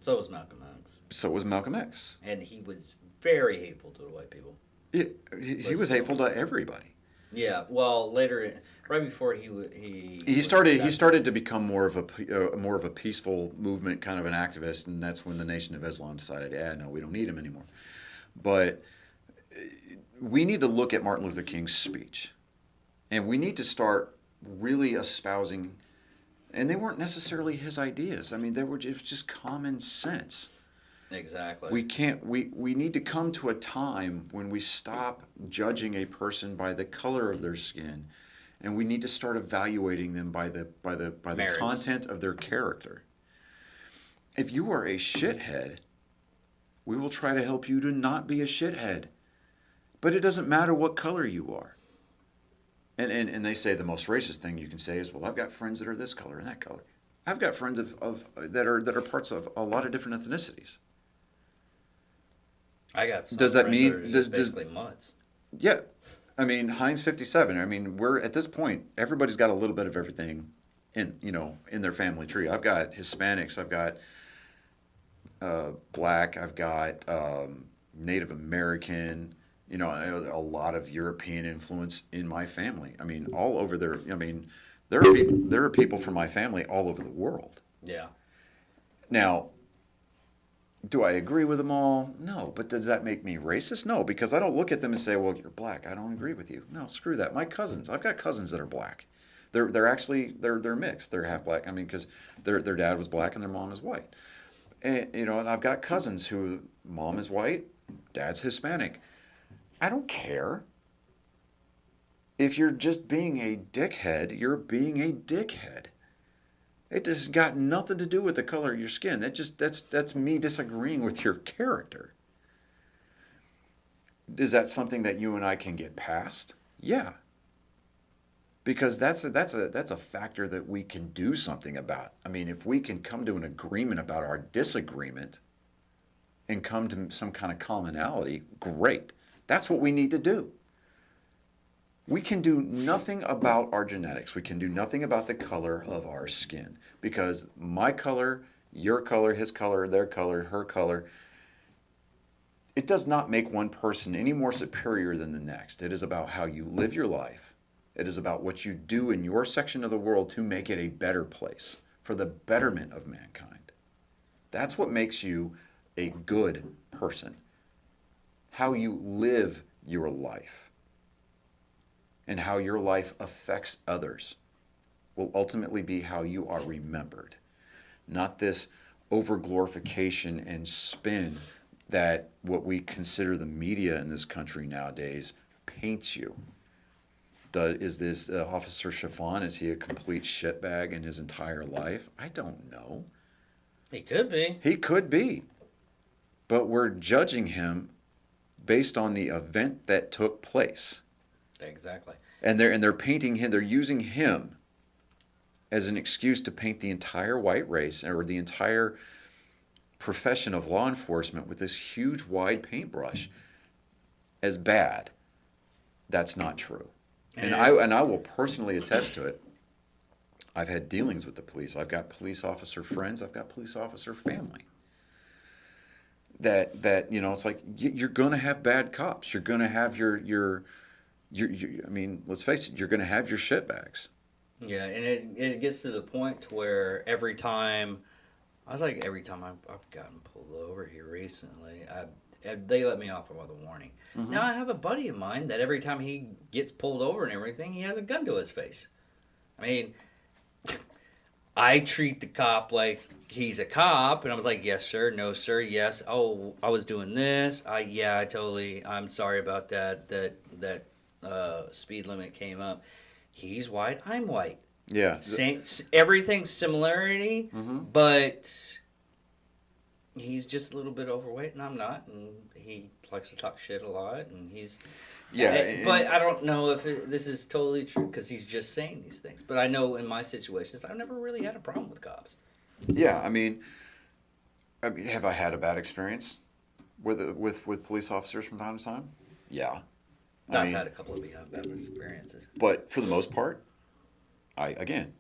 So was Malcolm X. So was Malcolm X. And he was very hateful to the white people. He was hateful to everybody. Yeah, well, later, right before He started to become more of a peaceful movement, kind of an activist, and that's when the Nation of Islam decided, no, we don't need him anymore. But we need to look at Martin Luther King's speech, and we need to start really espousing. And they weren't necessarily his ideas. I mean, it was just common sense. Exactly. We need to come to a time when we stop judging a person by the color of their skin, and we need to start evaluating them by the content of their character. If you are a shithead, we will try to help you to not be a shithead. But it doesn't matter what color you are. And they say the most racist thing you can say is, well, I've got friends that are this color and that color. I've got friends that are parts of a lot of different ethnicities. I got some does that friends mean that are just basically mutts? Yeah, I mean Heinz 57. I mean we're at this point. Everybody's got a little bit of everything in their family tree. I've got Hispanics. I've got black. I've got Native American. You know, a lot of European influence in my family. I mean, all over there. I mean, there are people from my family all over the world. Yeah. Now, do I agree with them all? No. But does that make me racist? No, because I don't look at them and say, well, you're black. I don't agree with you. No, screw that. My cousins. I've got cousins that are black. They're actually mixed. They're half black. I mean, because their dad was black and their mom is white. And and I've got cousins who mom is white, dad's Hispanic. I don't care. If you're just being a dickhead, you're being a dickhead. It just got nothing to do with the color of your skin. That's me disagreeing with your character. Is that something that you and I can get past? Yeah. Because that's a factor that we can do something about. I mean, if we can come to an agreement about our disagreement and come to some kind of commonality, great. That's what we need to do. We can do nothing about our genetics. We can do nothing about the color of our skin. Because my color, your color, his color, their color, her color, it does not make one person any more superior than the next. It is about how you live your life. It is about what you do in your section of the world to make it a better place for the betterment of mankind. That's what makes you a good person. How you live your life and how your life affects others will ultimately be how you are remembered. Not this overglorification and spin that what we consider the media in this country nowadays paints you. Is this Officer Chiffon, is he a complete shitbag in his entire life? I don't know. He could be. He could be. But we're judging him based on the event that took place. Exactly. And they're painting him, they're using him as an excuse to paint the entire white race or the entire profession of law enforcement with this huge wide paintbrush as bad. That's not true. And I will personally attest to it. I've had dealings with the police. I've got police officer friends. I've got police officer family. That it's like you're going to have bad cops. You're going to have your I mean, let's face it. You're going to have your shitbags. Yeah, and it gets to the point to where every time I've gotten pulled over here recently, They let me off with a warning. Mm-hmm. Now I have a buddy of mine that every time he gets pulled over and everything, he has a gun to his face. I mean, I treat the cop like he's a cop, and I was like, yes, sir, no, sir, yes. Oh, I was doing this. I'm sorry about that. That speed limit came up. He's white, I'm white. Yeah. Same, everything's similarity, Mm-hmm. but he's just a little bit overweight, and I'm not, and he likes to talk shit a lot, and he's Yeah. but I don't know if this is totally true because he's just saying these things. But I know in my situations, I've never really had a problem with cops. Yeah. I mean, have I had a bad experience with police officers from time to time? Yeah. I've had a couple of bad experiences. But for the most part, I again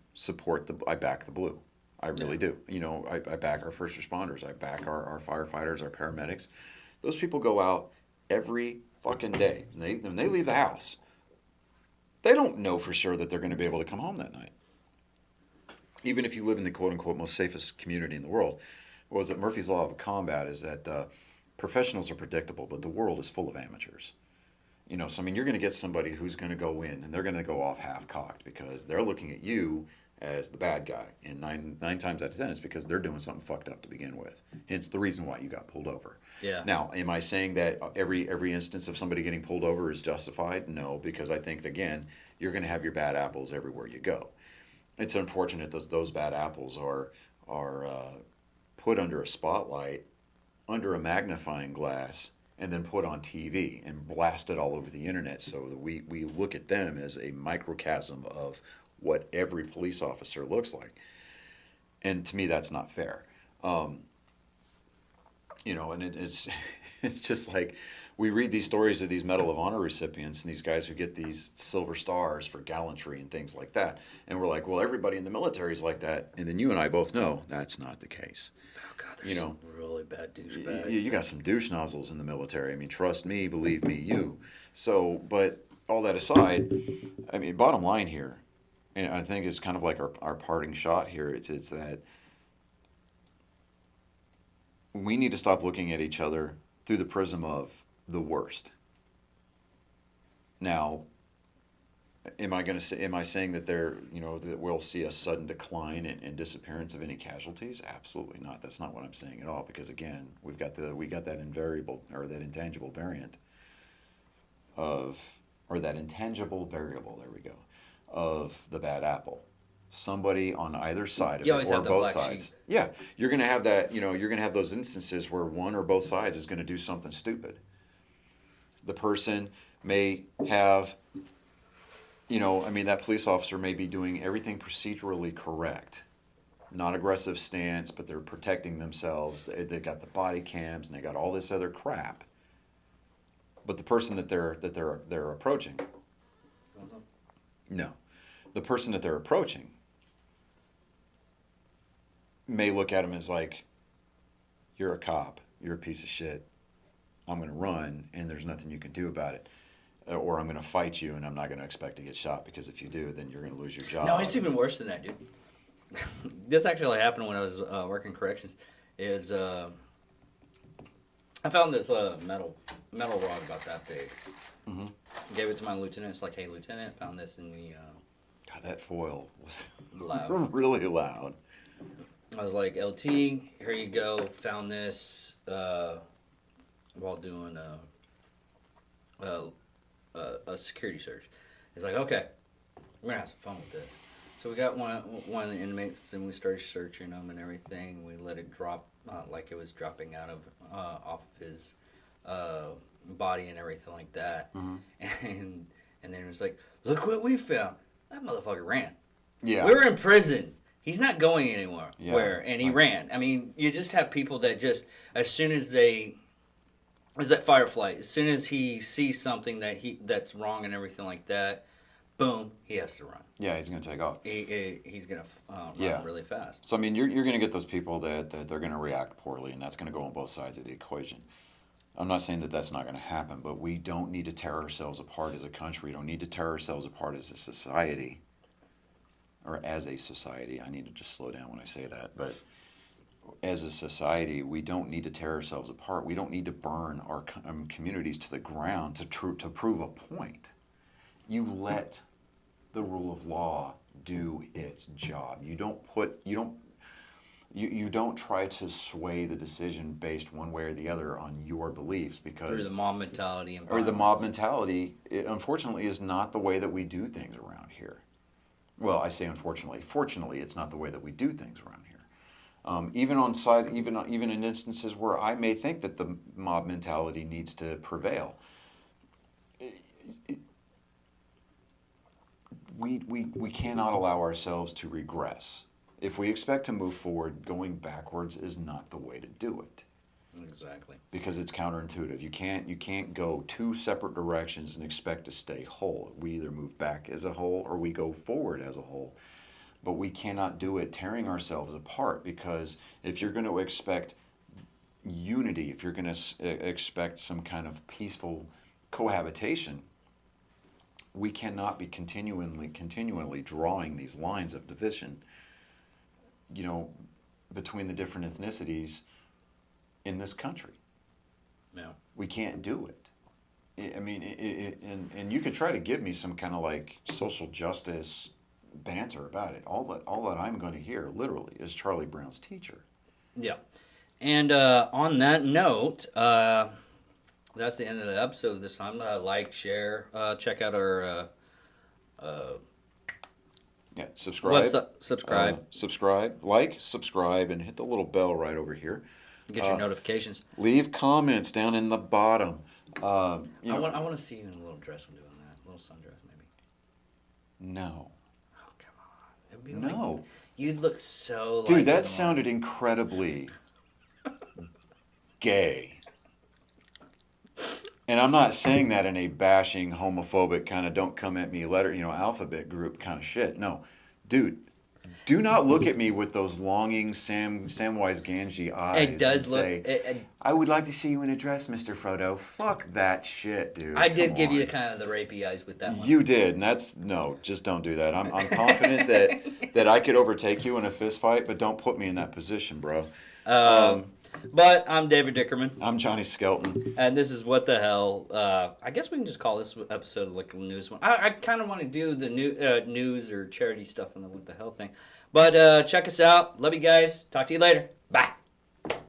I back the blue. I really do. I back our first responders. I back our firefighters, our paramedics. Those people go out every fucking day. And when they leave the house, they don't know for sure that they're going to be able to come home that night. Even if you live in the quote-unquote most safest community in the world. What was it? Murphy's Law of Combat is that professionals are predictable, but the world is full of amateurs. So you're going to get somebody who's going to go in and they're going to go off half-cocked because they're looking at you as the bad guy. And nine times out of 10, it's because they're doing something fucked up to begin with. Hence the reason why you got pulled over. Yeah. Now, am I saying that every instance of somebody getting pulled over is justified? No, because I think, again, you're going to have your bad apples everywhere you go. It's unfortunate that those bad apples are put under a spotlight, under a magnifying glass, and then put on TV and blasted all over the internet so that we look at them as a microcosm of what every police officer looks like. And to me, that's not fair. And it's it's just like we read these stories of these Medal of Honor recipients and these guys who get these silver stars for gallantry and things like that. And we're like, well, everybody in the military is like that. And then you and I both know that's not the case. Oh, God, there's some really bad douchebags. You got some douche nozzles in the military. I mean, trust me, believe me, you. So, but all that aside, I mean, bottom line here, and I think it's kind of like our parting shot here, it's that we need to stop looking at each other through the prism of the worst. Now, am I saying that that we'll see a sudden decline and disappearance of any casualties? Absolutely not. That's not what I'm saying at all. Because again, we got that invariable or that intangible variant that intangible variable. There we go, of the bad apple. Somebody on either side of You it always or have the both black sides. sheep. Yeah, you're gonna have that. You're gonna have those instances where one or both sides is gonna do something stupid. The person may have. That police officer may be doing everything procedurally correct, not aggressive stance, but they're protecting themselves. They got the body cams and they got all this other crap. But the person that they're approaching, no, the person that they're approaching may look at him as like, you're a cop, you're a piece of shit. I'm going to run, and there's nothing you can do about it. Or I'm going to fight you, and I'm not going to expect to get shot, because if you do, then you're going to lose your job. No, it's even worse than that, dude. This actually happened when I was working corrections. I found this metal rod about that big. Mm-hmm. Gave it to my lieutenant. It's like, hey, lieutenant, found this in the God, that foil was loud. really loud. I was like, LT, here you go. Found this while doing a security search. He's like, okay, we're gonna have some fun with this. So we got one of the inmates, and we started searching him and everything. We let it drop like it was dropping out of off of his body and everything like that. Mm-hmm. And then it was like, look what we found. That motherfucker ran. Yeah. We were in prison. He's not going anywhere. Yeah. Where? And he ran. I mean, you just have people that just, as soon as they, it's that firefly. As soon as he sees something that's wrong and everything like that, boom, he has to run. Yeah, he's going to take off. He's going to run really fast. So, I mean, you're going to get those people that they're going to react poorly, and that's going to go on both sides of the equation. I'm not saying that that's not going to happen, but we don't need to tear ourselves apart as a country. We don't need to tear ourselves apart as a society, or as a society. I need to just slow down when I say that. But as a society, we don't need to tear ourselves apart. We don't need to burn our communities to the ground to prove a point. You let the rule of law do its job. You don't try to sway the decision based one way or the other on your beliefs, because Through the mob mentality and or the violence. mob mentality, it unfortunately is not the way that we do things around here. Well, I say unfortunately. Fortunately, it's not the way that we do things around here. Even in instances where I may think that the mob mentality needs to prevail, we cannot allow ourselves to regress. If we expect to move forward, going backwards is not the way to do it. Exactly. Because it's counterintuitive. You can't go two separate directions and expect to stay whole. We either move back as a whole or we go forward as a whole. But we cannot do it tearing ourselves apart, because if you're going to expect unity, if you're going to expect some kind of peaceful cohabitation, we cannot be continually drawing these lines of division, between the different ethnicities in this country. Yeah. We can't do it. I mean, and you could try to give me some kind of like social justice banter about it. All that I'm going to hear, literally, is Charlie Brown's teacher. Yeah. And on that note, that's the end of the episode this time. Like, share, check out our subscribe. Subscribe. Subscribe, and hit the little bell right over here. Get your notifications. Leave comments down in the bottom. I want to see you in a little dress when doing that. A little sundress, maybe. No. Oh, come on. It'd be No. Like, you'd look so Dude, like that sounded incredibly gay. And I'm not saying that in a bashing, homophobic kind of don't come at me letter, alphabet group kind of shit. No. Dude, do not look at me with those longing Samwise Gamgee eyes. It does look. Say, I would like to see you in a dress, Mr. Frodo. Fuck that shit, dude. I did give you kind of the rapey eyes with that one. You did, and no, just don't do that. I'm confident that I could overtake you in a fist fight, but don't put me in that position, bro. But I'm David Dickerman. I'm Johnny Skelton. And this is What the Hell. I guess we can just call this episode like a news one. I kind of want to do the news or charity stuff on the What the Hell thing. But check us out. Love you guys. Talk to you later. Bye.